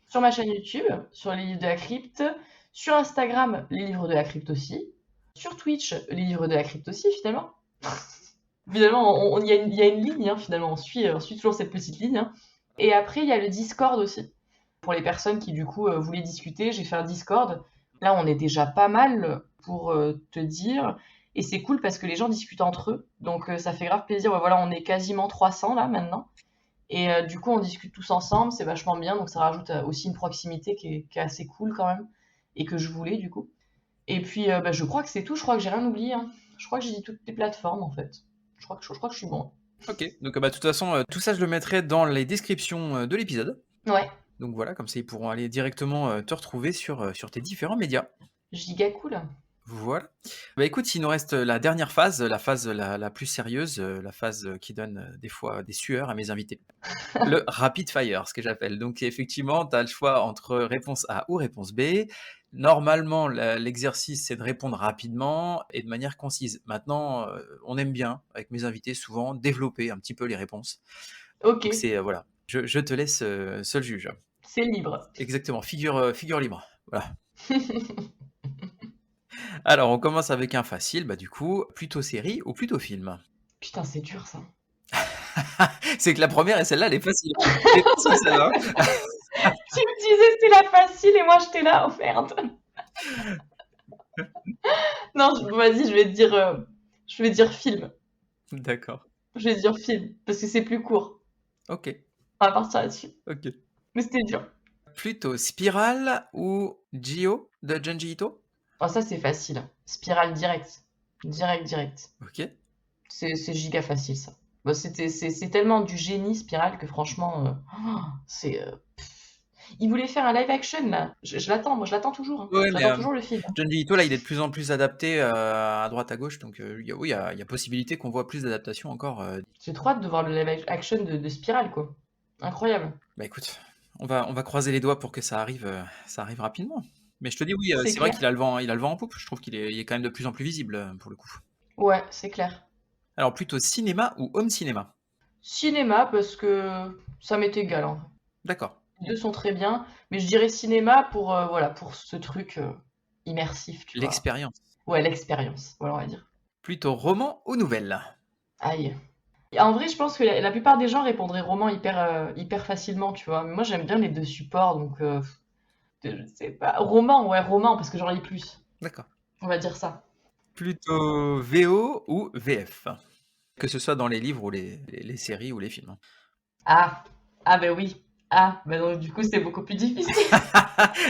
Sur ma chaîne YouTube, sur les livres de la crypte, sur Instagram, les livres de la crypte aussi, sur Twitch, les livres de la crypte aussi, finalement. Finalement, il y a une ligne, hein, finalement, on suit toujours cette petite ligne, hein. Et après, il y a le Discord aussi. Pour les personnes qui, du coup, voulaient discuter, j'ai fait un Discord. Là, on est déjà pas mal pour te dire. Et c'est cool parce que les gens discutent entre eux. Donc, ça fait grave plaisir. Ouais, voilà, on est quasiment 300 là, maintenant. Et du coup, on discute tous ensemble, c'est vachement bien, donc ça rajoute aussi une proximité qui est assez cool quand même, et que je voulais du coup. Et puis, bah, je crois que c'est tout, je crois que j'ai rien oublié, hein. Je crois que j'ai dit toutes les plateformes en fait. Je crois que je suis bon. Ok, donc bah, de toute façon, tout ça, je le mettrai dans les descriptions de l'épisode. Ouais, Donc voilà, comme ça, ils pourront aller directement te retrouver sur tes différents médias. giga cool. Voilà. Bah écoute, il nous reste la dernière phase, la phase la plus sérieuse, la phase qui donne des fois des sueurs à mes invités. Le rapid fire, ce que j'appelle. Donc effectivement, tu as le choix entre réponse A ou réponse B. Normalement, l'exercice, c'est de répondre rapidement et de manière concise. Maintenant, on aime bien, avec mes invités, souvent développer un petit peu les réponses. Ok, Donc c'est, voilà, je te laisse seul juge. c'est libre. Exactement, figure libre. Voilà. Alors, on commence avec un facile, bah du coup, plutôt série ou plutôt film? Putain, c'est dur ça. C'est que la première et celle-là, elle est facile. Elle est facile celle-là, hein. Tu me disais c'est la facile et moi j'étais là, oh merde. Non, vas-y, je vais dire film. D'accord. Je vais dire film, parce que c'est plus court. OK, On va partir là-dessus. OK. Mais c'était dur. Plutôt Spiral ou Ji-Oh de Junji Ito? Oh, ça, c'est facile. Spirale direct. Direct, direct. OK. C'est giga facile, ça. Bah, c'est tellement du génie, Spirale, que franchement, c'est. Il voulait faire un live action, là. Je l'attends, moi, je l'attends toujours, hein. Ouais, mais, J'attends toujours le film. Junji Ito, là, il est de plus en plus adapté, à droite, à gauche, donc il y a oui, il y a possibilité qu'on voit plus d'adaptations encore, J'ai trop hâte de voir le live action de Spirale, quoi. Incroyable. bah, écoute, on va croiser les doigts pour que ça arrive rapidement. Mais je te dis oui, C'est c'est vrai clair. qu'il a le vent en poupe. Je trouve qu'il est quand même de plus en plus visible, pour le coup. Ouais, c'est clair. Alors plutôt cinéma ou home cinéma? Cinéma, parce que ça m'est égal, en vrai. D'accord. Les deux sont très bien, mais je dirais cinéma pour, voilà, pour ce truc immersif, tu vois. L'expérience. Ouais, l'expérience, voilà, on va dire. Plutôt roman ou nouvelle? Aïe. Et en vrai, je pense que la plupart des gens répondraient roman hyper facilement, tu vois. Mais moi, j'aime bien les deux supports, donc je sais pas. Roman, ouais, roman, parce que j'en lis plus. D'accord. On va dire ça. Plutôt VO ou VF? Que ce soit dans les livres ou les séries ou les films, hein. Ah, ah ben oui. Ah, ben donc du coup, c'est beaucoup plus difficile.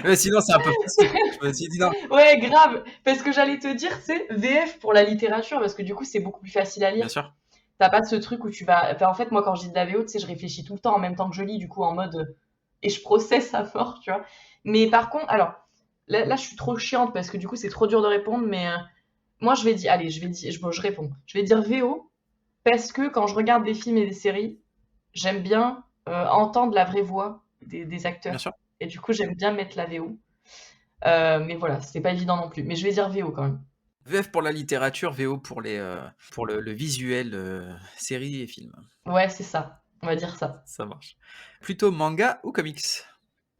Mais sinon, c'est un peu facile. Je me suis dit non. Ouais, grave. Parce que j'allais te dire, c'est VF pour la littérature, parce que du coup, c'est beaucoup plus facile à Bien lire. sûr. T'as pas ce truc où tu vas. Enfin, en fait, moi, quand je dis de la VO, tu sais, je réfléchis tout le temps en même temps que je lis, du coup, en mode. Et je processe à fort, tu vois. Mais par contre, alors, là, je suis trop chiante parce que du coup, c'est trop dur de répondre, mais moi, je vais dire. Allez, je réponds. Je vais dire VO parce que quand je regarde des films et des séries, j'aime bien entendre la vraie voix des Bien acteurs. sûr. Et du coup, j'aime bien mettre la VO. Mais voilà, c'est pas évident non plus. Mais je vais dire VO quand même. VF pour la littérature, VO pour le visuel, séries et films. Ouais, c'est ça. On va dire ça. Ça marche. Plutôt manga ou comics?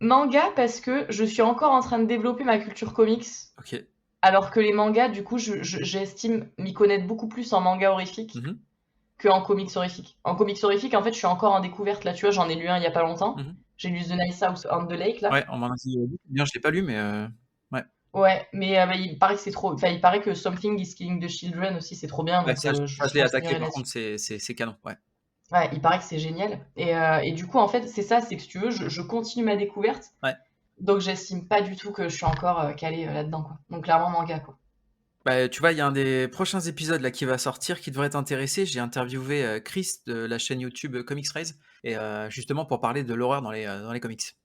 Manga parce que je suis encore en train de développer ma culture comics, OK. alors que les mangas, du coup, j'estime m'y connaître beaucoup plus en manga horrifique Mmh. qu'en comics horrifique. En comics horrifique, en fait, je suis encore en découverte. Là, tu vois, j'en ai lu un il y a pas longtemps. Mmh. J'ai lu The Nice House on the Lake, là. Ouais, on m'en a dit, beaucoup de bien, je l'ai pas lu, mais ouais. Ouais, mais bah, il paraît que c'est trop. Enfin, il paraît que Something is Killing the Children aussi, c'est trop bien, Ouais, donc ça, je l'ai je attaqué, continuerai par là-dessus. contre, c'est canon, ouais. Ouais, il paraît que c'est génial. Et du coup, en fait, c'est ça, c'est que si tu veux, je continue ma découverte. Ouais. Donc, j'estime pas du tout que je suis encore calée là-dedans, quoi. Donc, clairement, manga, quoi. Bah, tu vois, il y a un des prochains épisodes là qui va sortir qui devrait t'intéresser. J'ai interviewé, Chris de la chaîne YouTube, Comics Raise et justement pour parler de l'horreur dans les comics.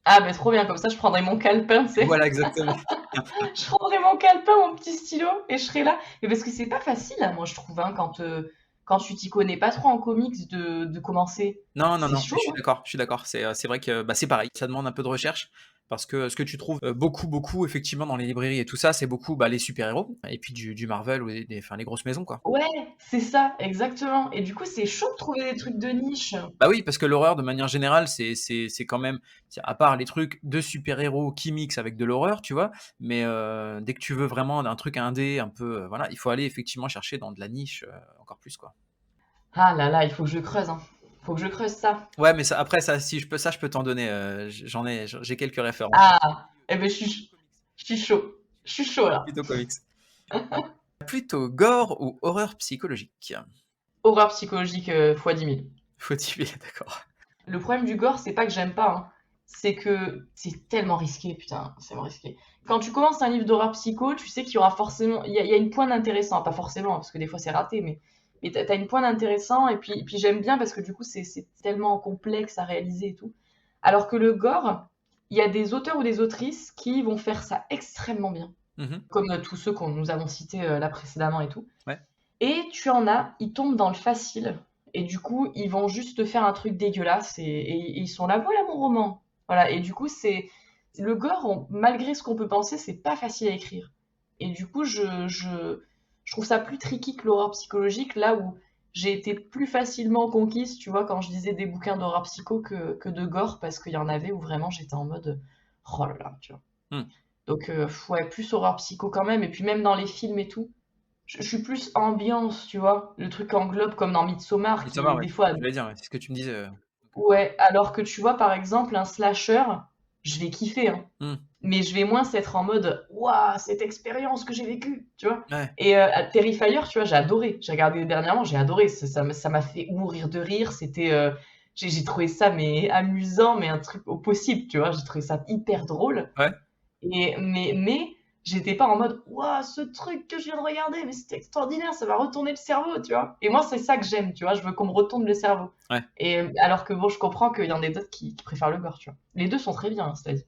Ah, mais trop bien, comme ça, je prendrai mon calepin, tu sais. Voilà, exactement. Je prendrai mon calepin, mon petit stylo, et je serai là. Mais parce que c'est pas facile, hein, moi, je trouve, hein, quand tu t'y connais pas trop en comics, de commencer. Non, non, C'est non, mais chaud, hein. je suis d'accord. C'est vrai que, bah, c'est pareil, ça demande un peu de recherche parce que ce que tu trouves, beaucoup effectivement dans les librairies et tout ça, c'est beaucoup, bah, les super-héros et puis du Marvel ou enfin les grosses maisons, quoi. Ouais, c'est ça, exactement. Et du coup, c'est chaud de trouver des trucs de niche. Bah oui, parce que l'horreur de manière générale, c'est quand même à part les trucs de super-héros qui mixent avec de l'horreur, tu vois? Mais dès que tu veux vraiment un truc indé un peu, voilà, il faut aller effectivement chercher dans de la niche, encore plus, quoi. Ah là là, il faut que je creuse, hein. Faut que je creuse ça. Ouais, mais ça après ça si je peux ça, je peux t'en donner, j'ai quelques références. Ah, eh ben, je suis chaud. Je suis chaud, là. Plutôt comics. Plutôt gore ou horreur psychologique? Horreur psychologique fois 10 000. Faut-il d'accord. Le problème du gore, c'est pas que j'aime pas, hein. C'est que c'est tellement risqué, putain, c'est tellement risqué. Quand tu commences un livre d'horreur psycho, tu sais qu'il y aura forcément, il y a une pointe d'intéressant, pas forcément, parce que des fois c'est raté, mais t'as une pointe d'intéressant, et puis j'aime bien parce que du coup c'est tellement complexe à réaliser et tout. Alors que le gore, il y a des auteurs ou des autrices qui vont faire ça extrêmement bien, Mmh. comme tous ceux qu'on nous avons cités là précédemment et tout. Ouais. Et tu en as, ils tombent dans le facile. Et du coup, ils vont juste te faire un truc dégueulasse et ils sont là, voilà mon roman. Voilà. Et du coup, c'est le gore, malgré ce qu'on peut penser, c'est pas facile à écrire. Et du coup, je trouve ça plus tricky que l'horreur psychologique, là où j'ai été plus facilement conquise, tu vois, quand je lisais des bouquins d'horreur psycho que de gore, parce qu'il y en avait où vraiment j'étais en mode, oh là là, tu vois. Mmh. Donc, ouais, plus horreur psycho quand même. Et puis même dans les films et tout, je suis plus ambiance, tu vois, le truc englobe comme dans Midsommar qui Midsommar, ouais, des fois j'allais dire, ouais, c'est ce que tu me disais, ouais, alors que tu vois par exemple un slasher, je vais kiffer, hein. Mmh. Mais je vais moins être en mode waouh, cette expérience que j'ai vécue, tu vois. Ouais. Et Terrifier, tu vois, j'ai adoré. J'ai regardé dernièrement, j'ai adoré. Ça m'a fait mourir de rire. C'était, j'ai trouvé ça mais amusant, mais un truc au possible, tu vois. J'ai trouvé ça hyper drôle. Ouais. Mais j'étais pas en mode waouh, ce truc que je viens de regarder, mais c'était extraordinaire, ça va retourner le cerveau, tu vois. Et moi, c'est ça que j'aime, tu vois. Je veux qu'on me retourne le cerveau. Ouais. Et alors que bon, je comprends qu'il y en a d'autres qui préfèrent le gore, tu vois. Les deux sont très bien, hein, c'est-à-dire.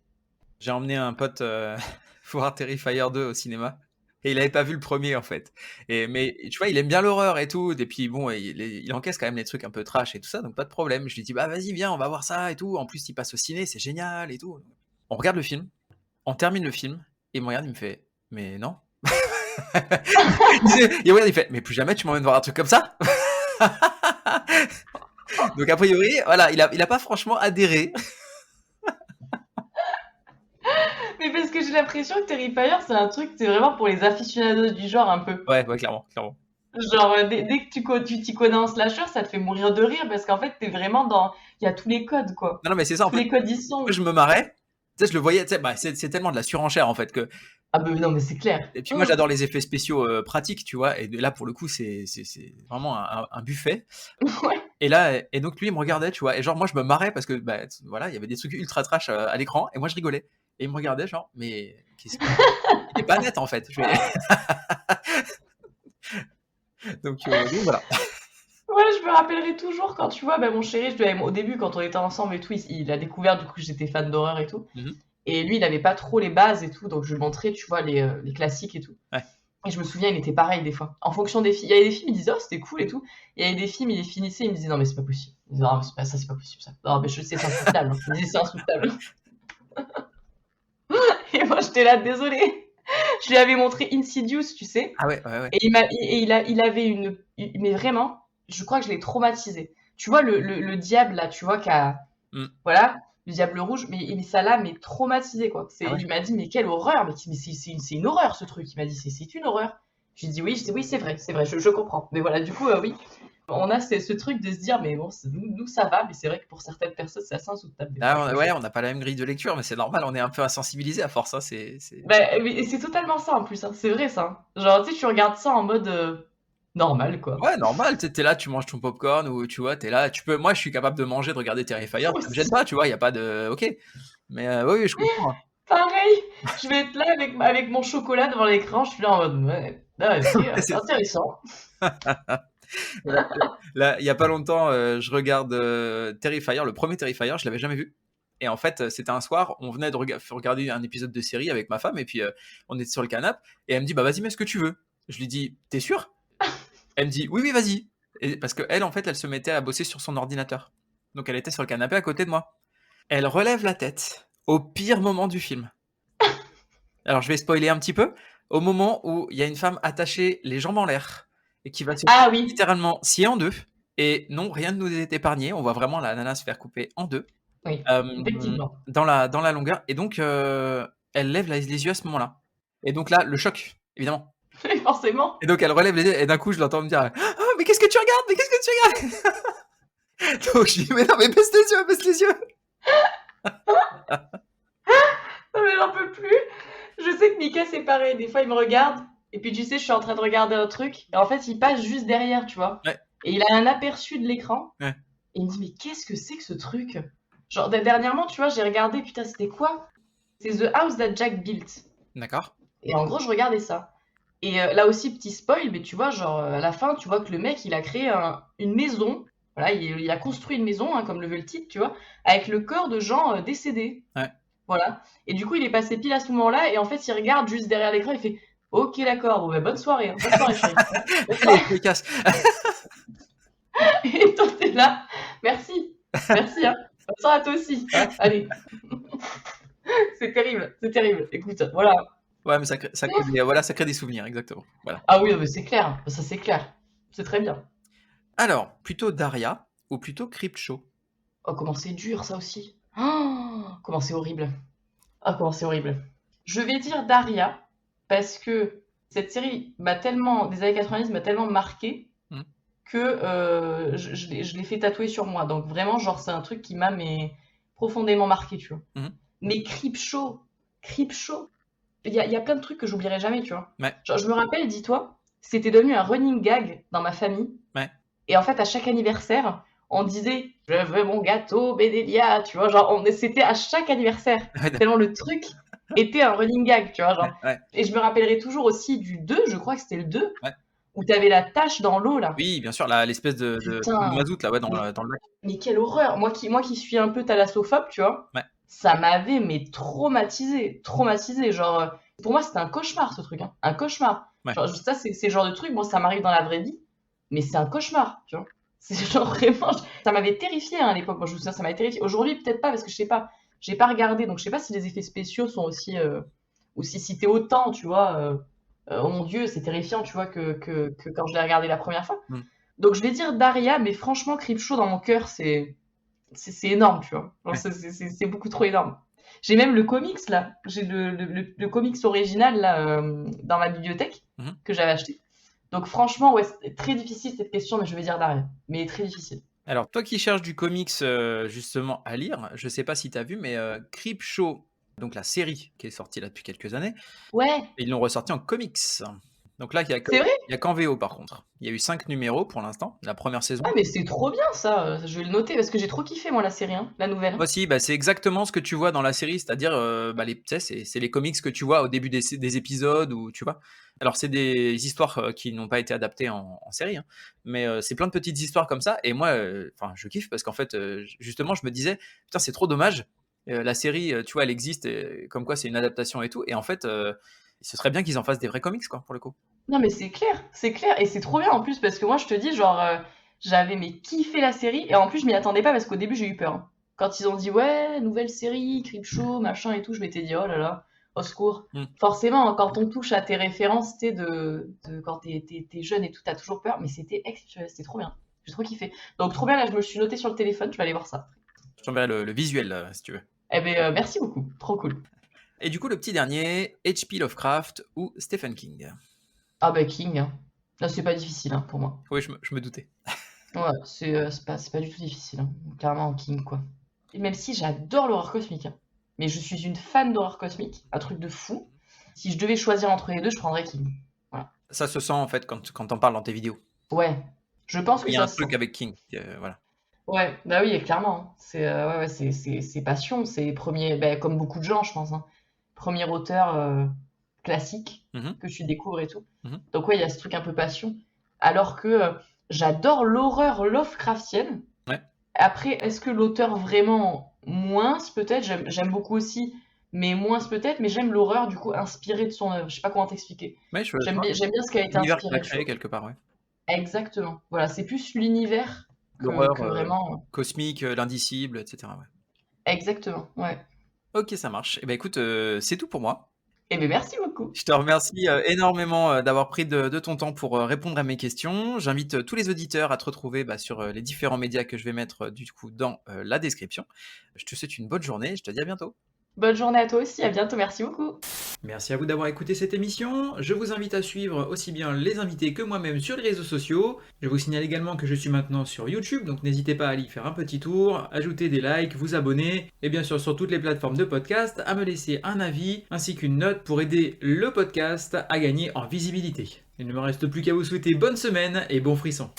J'ai emmené un pote voir Terrifier 2 au cinéma et il avait pas vu le premier en fait. Mais tu vois, il aime bien l'horreur et tout. Et puis bon, il encaisse quand même les trucs un peu trash et tout ça, donc pas de problème. Je lui dis bah vas-y viens, on va voir ça et tout. En plus, il passe au ciné, c'est génial et tout. On regarde le film, on termine le film et il me regarde, il me fait mais non. Il regarde, il fait mais plus jamais tu m'emmènes voir un truc comme ça. Donc a priori, voilà, il a pas franchement adhéré. Mais parce que j'ai l'impression que Terrifier, c'est un truc, c'est vraiment pour les aficionados du genre un peu. Ouais, clairement, clairement. Genre, dès que tu t'y connais en slasher, ça te fait mourir de rire parce qu'en fait, t'es vraiment dans. Il y a tous les codes, quoi. Non, mais c'est ça en Tous fait. les codes y Moi, sont. je me marrais. Tu sais, je le voyais, tu sais, bah, c'est tellement de la surenchère en fait que. Ah, bah non, mais c'est clair. Et puis moi, j'adore les effets spéciaux pratiques, tu vois. Et là, pour le coup, c'est vraiment un buffet. Ouais. Et là, et donc lui, il me regardait, tu vois. Et genre, moi, je me marrais parce que, bah, voilà, il y avait des trucs ultra trash à l'écran. Et moi, je rigolais. Et il me regardait, genre, mais qu'est-ce que. Il est pas net en fait. Donc voilà. Ouais, je me rappellerai toujours quand tu vois, bah, mon chéri, au début, quand on était ensemble et tout, il a découvert du coup que j'étais fan d'horreur et tout. Mhm. Et lui, il avait pas trop les bases et tout, donc je lui montrais, tu vois, les classiques et tout. Ouais. Et je me souviens, il était pareil des fois. En fonction des films, il y avait des films, il disait, oh, c'était cool et tout. Et il y avait des films, il les finissait, il me disait, non, mais c'est pas possible. Il disait, non, c'est pas ça, c'est pas possible ça. Non, mais je sais, c'est insoutenable. Il me disait, c'est insoutenable. Et moi, j'étais là, désolée. Je lui avais montré Insidious, tu sais. Ah ouais. Et il avait mais vraiment, je crois que je l'ai traumatisé. Tu vois, le diable, là, tu vois, voilà, le diable rouge, mais ça l'a, mais traumatisé, quoi. Ah ouais. Il m'a dit, mais quelle horreur, mais c'est une horreur, ce truc. Il m'a dit, c'est une horreur. Je lui ai dit, oui, c'est vrai, je comprends. Mais voilà, du coup, oui. On a ce truc de se dire, mais bon, nous, ça va, mais c'est vrai que pour certaines personnes, c'est assez insoutenable. Ah, ouais, on n'a pas la même grille de lecture, mais c'est normal, on est un peu insensibilisé à force. Hein, Bah, mais c'est totalement ça en plus, hein. C'est vrai ça. Genre, tu sais, tu regardes ça en mode normal, quoi. Ouais, normal, t'es là, tu manges ton popcorn ou tu vois, t'es là, moi je suis capable de manger, de regarder Terrifier, ça me gêne pas, tu vois, il y a pas de, ok. Mais oui, je comprends. Pareil, je vais être là avec mon chocolat devant l'écran, je suis là en mode, ouais, ok, C'est- intéressant. Là, il y a pas longtemps, je regarde Terrifier, le premier Terrifier, je l'avais jamais vu. Et en fait, c'était un soir, on venait de regarder un épisode de série avec ma femme, et puis on était sur le canapé, et elle me dit, bah vas-y, mets ce que tu veux. Je lui dis, t'es sûr? Elle me dit, oui, vas-y. Et parce qu'elle, en fait, elle se mettait à bosser sur son ordinateur. Donc elle était sur le canapé à côté de moi. Elle relève la tête au pire moment du film. Alors je vais spoiler un petit peu. Au moment où il y a une femme attachée les jambes en l'air et qui va se Ah oui, littéralement scier en deux. Et non, rien ne nous est épargné. On voit vraiment la nana se faire couper en deux oui, effectivement. dans la longueur. Et donc, elle lève les yeux à ce moment-là. Et donc là, le choc, évidemment. Forcément. Et donc elle relève les yeux et d'un coup, je l'entends me dire « Oh, mais qu'est-ce que tu regardes? Mais qu'est-ce que tu regardes ?» Donc je dis « Mais non, mais baisse les yeux, baisse les yeux !» Non, mais j'en peux plus. Je sais que Mika, c'est pareil. Des fois, il me regarde, et puis tu sais, je suis en train de regarder un truc, et en fait, il passe juste derrière, tu vois. Ouais. Et il a un aperçu de l'écran, Ouais. et il me dit, mais qu'est-ce que c'est que ce truc? Genre, dernièrement, tu vois, j'ai regardé, putain, c'était quoi? C'est The House That Jack Built. D'accord. Et en gros, je regardais ça. Et là aussi, petit spoil, mais tu vois, genre, à la fin, tu vois que le mec, il a créé une maison. Voilà, il a construit une maison, hein, comme le veut le titre, tu vois, avec le corps de gens décédés. Ouais. Voilà. Et du coup, il est passé pile à ce moment-là, et en fait, il regarde juste derrière l'écran, il fait ok, d'accord, bon, bah, bonne soirée, hein. Bonne soirée, chérie. Allez, je me casse. Et toi, t'es là, merci, merci, hein. Bonne soirée à toi aussi, hein. Allez. C'est terrible, c'est terrible. Écoute, voilà. Ouais, mais ça crée ça crée des souvenirs, exactement. Voilà. Ah oui, non, mais c'est clair, ça c'est clair. C'est très bien. Alors, plutôt Daria ou plutôt Creepshow? Oh, comment c'est dur, ça aussi. Oh, comment c'est horrible. Ah, comment c'est horrible. Je vais dire Daria, parce que cette série des années 90 m'a tellement marqué que je l'ai fait tatouer sur moi. Donc vraiment, genre, c'est un truc qui m'a profondément marqué, tu vois. Mais Creepshow. Il y a plein de trucs que j'oublierai jamais, tu vois. Ouais, Genre, je me rappelle, dis-toi, c'était devenu un running gag dans ma famille. ouais. Et en fait, à chaque anniversaire, on disait je veux mon gâteau Bédélia, tu vois, genre c'était à chaque anniversaire. Ouais, Tellement le truc était un running gag, tu vois, ouais, genre. ouais, Et je me rappellerai toujours aussi du 2, je crois que c'était le 2, ouais. où t'avais la tache dans l'eau là. Oui, bien sûr, l'espèce de Putain, mazout là, ouais, mais, dans le lac. mais quelle horreur. Moi qui suis un peu thalassophobe, tu vois, Ouais, ça m'avait mais traumatisé. Genre, pour moi, c'était un cauchemar ce truc, hein. Un cauchemar. ouais. Genre, ça, c'est le genre de truc, moi, ça m'arrive dans la vraie vie, mais c'est un cauchemar, tu vois. C'est genre vraiment, ça m'avait terrifié à l'époque. Moi, je me souviens, ça m'avait terrifié. Aujourd'hui, peut-être pas, parce que je sais pas, j'ai pas regardé, donc je sais pas si les effets spéciaux sont aussi, ou si c'était autant, tu vois. Oh mon Dieu, c'est terrifiant, tu vois, que quand je l'ai regardé la première fois. Mm. Donc je vais dire Daria, mais franchement, Creepshow dans mon cœur, c'est énorme, tu vois. Genre, Ouais. c'est beaucoup trop énorme. J'ai même le comics là, j'ai le comics original là dans ma bibliothèque Mhm. que j'avais acheté. Donc franchement, ouais, c'est très difficile cette question, mais je vais dire Daria. Mais très difficile. Alors, toi qui cherches du comics justement à lire, je sais pas si tu as vu, mais Creepshow, donc la série qui est sortie là depuis quelques années, Ouais, ils l'ont ressorti en comics. Donc là, c'est vrai? il y a qu'en VO par contre. Il y a eu 5 numéros pour l'instant, la première saison. Ah mais c'est trop bien ça. Je vais le noter parce que j'ai trop kiffé moi la série, hein, la nouvelle. Moi aussi, bah, c'est exactement ce que tu vois dans la série, c'est-à-dire, bah, tu sais, c'est les comics que tu vois au début des épisodes ou tu vois? Alors c'est des histoires, qui n'ont pas été adaptées en série, hein, mais c'est plein de petites histoires comme ça et moi, enfin, je kiffe parce qu'en fait, justement, je me disais: «Putain, c'est trop dommage, la série, tu vois, elle existe et comme quoi c'est une adaptation et tout» et en fait, ce serait bien qu'ils en fassent des vrais comics, quoi, pour le coup. Non mais c'est clair et c'est trop bien en plus parce que moi je te dis genre j'avais mais kiffé la série et en plus je m'y attendais pas parce qu'au début j'ai eu peur, hein. Quand ils ont dit ouais, nouvelle série, Creepshow, machin et tout, je m'étais dit oh là là, au secours. Mmh. Forcément, quand on touche à tes références, tu sais, quand t'es jeune et tout, t'as toujours peur, mais c'était exceptionnel, c'était trop bien. J'ai trop kiffé. Donc trop bien, là je me le suis noté sur le téléphone, je vais aller voir ça. Je t'enverrai le visuel, si tu veux. Eh ben merci beaucoup, trop cool. Et du coup, le petit dernier, H.P. Lovecraft ou Stephen King? Ah bah King, hein. Là c'est pas difficile hein, pour moi. Oui, je me doutais. Ouais, c'est pas du tout difficile, hein. Clairement, King, quoi. Et même si j'adore l'horreur cosmique, hein. Mais je suis une fan d'horreur cosmique, un truc de fou. Si je devais choisir entre les deux, je prendrais King. Voilà. Ça se sent en fait quand t'en parles dans tes vidéos. Ouais, je pense que Il y a un ça se sent. truc avec King, voilà. Ouais, bah oui, clairement, hein. Ouais, c'est passion, c'est premier, bah, comme beaucoup de gens, je pense, hein. Premier auteur classique Mmh. que tu découvres et tout. Mmh. Donc ouais, il y a ce truc un peu passion. Alors que j'adore l'horreur Lovecraftienne. Ouais. Après, est-ce que l'auteur vraiment moins peut-être, j'aime beaucoup aussi, mais moins peut-être, mais j'aime l'horreur du coup inspirée de son œuvre. Je sais pas comment t'expliquer. Ouais, je J'aime bien ce qui a été l'univers qu'il a inspiré, tu créé vois. quelque part, ouais. Exactement. Voilà, c'est plus l'univers que, L'horreur, que vraiment. cosmique, l'indicible et cetera, ouais. Exactement, ouais. OK, ça marche. Et bah, écoute, c'est tout pour moi. Eh bien, merci beaucoup. Je te remercie, énormément, d'avoir pris de ton temps pour, répondre à mes questions. J'invite, tous les auditeurs à te retrouver, bah, sur, les différents médias que je vais mettre, du coup dans, la description. Je te souhaite une bonne journée, je te dis à bientôt. Bonne journée à toi aussi, à bientôt, merci beaucoup. Merci à vous d'avoir écouté cette émission. Je vous invite à suivre aussi bien les invités que moi-même sur les réseaux sociaux. Je vous signale également que je suis maintenant sur YouTube, donc n'hésitez pas à aller y faire un petit tour, ajouter des likes, vous abonner, et bien sûr sur toutes les plateformes de podcast, à me laisser un avis ainsi qu'une note pour aider le podcast à gagner en visibilité. Il ne me reste plus qu'à vous souhaiter bonne semaine et bon frisson.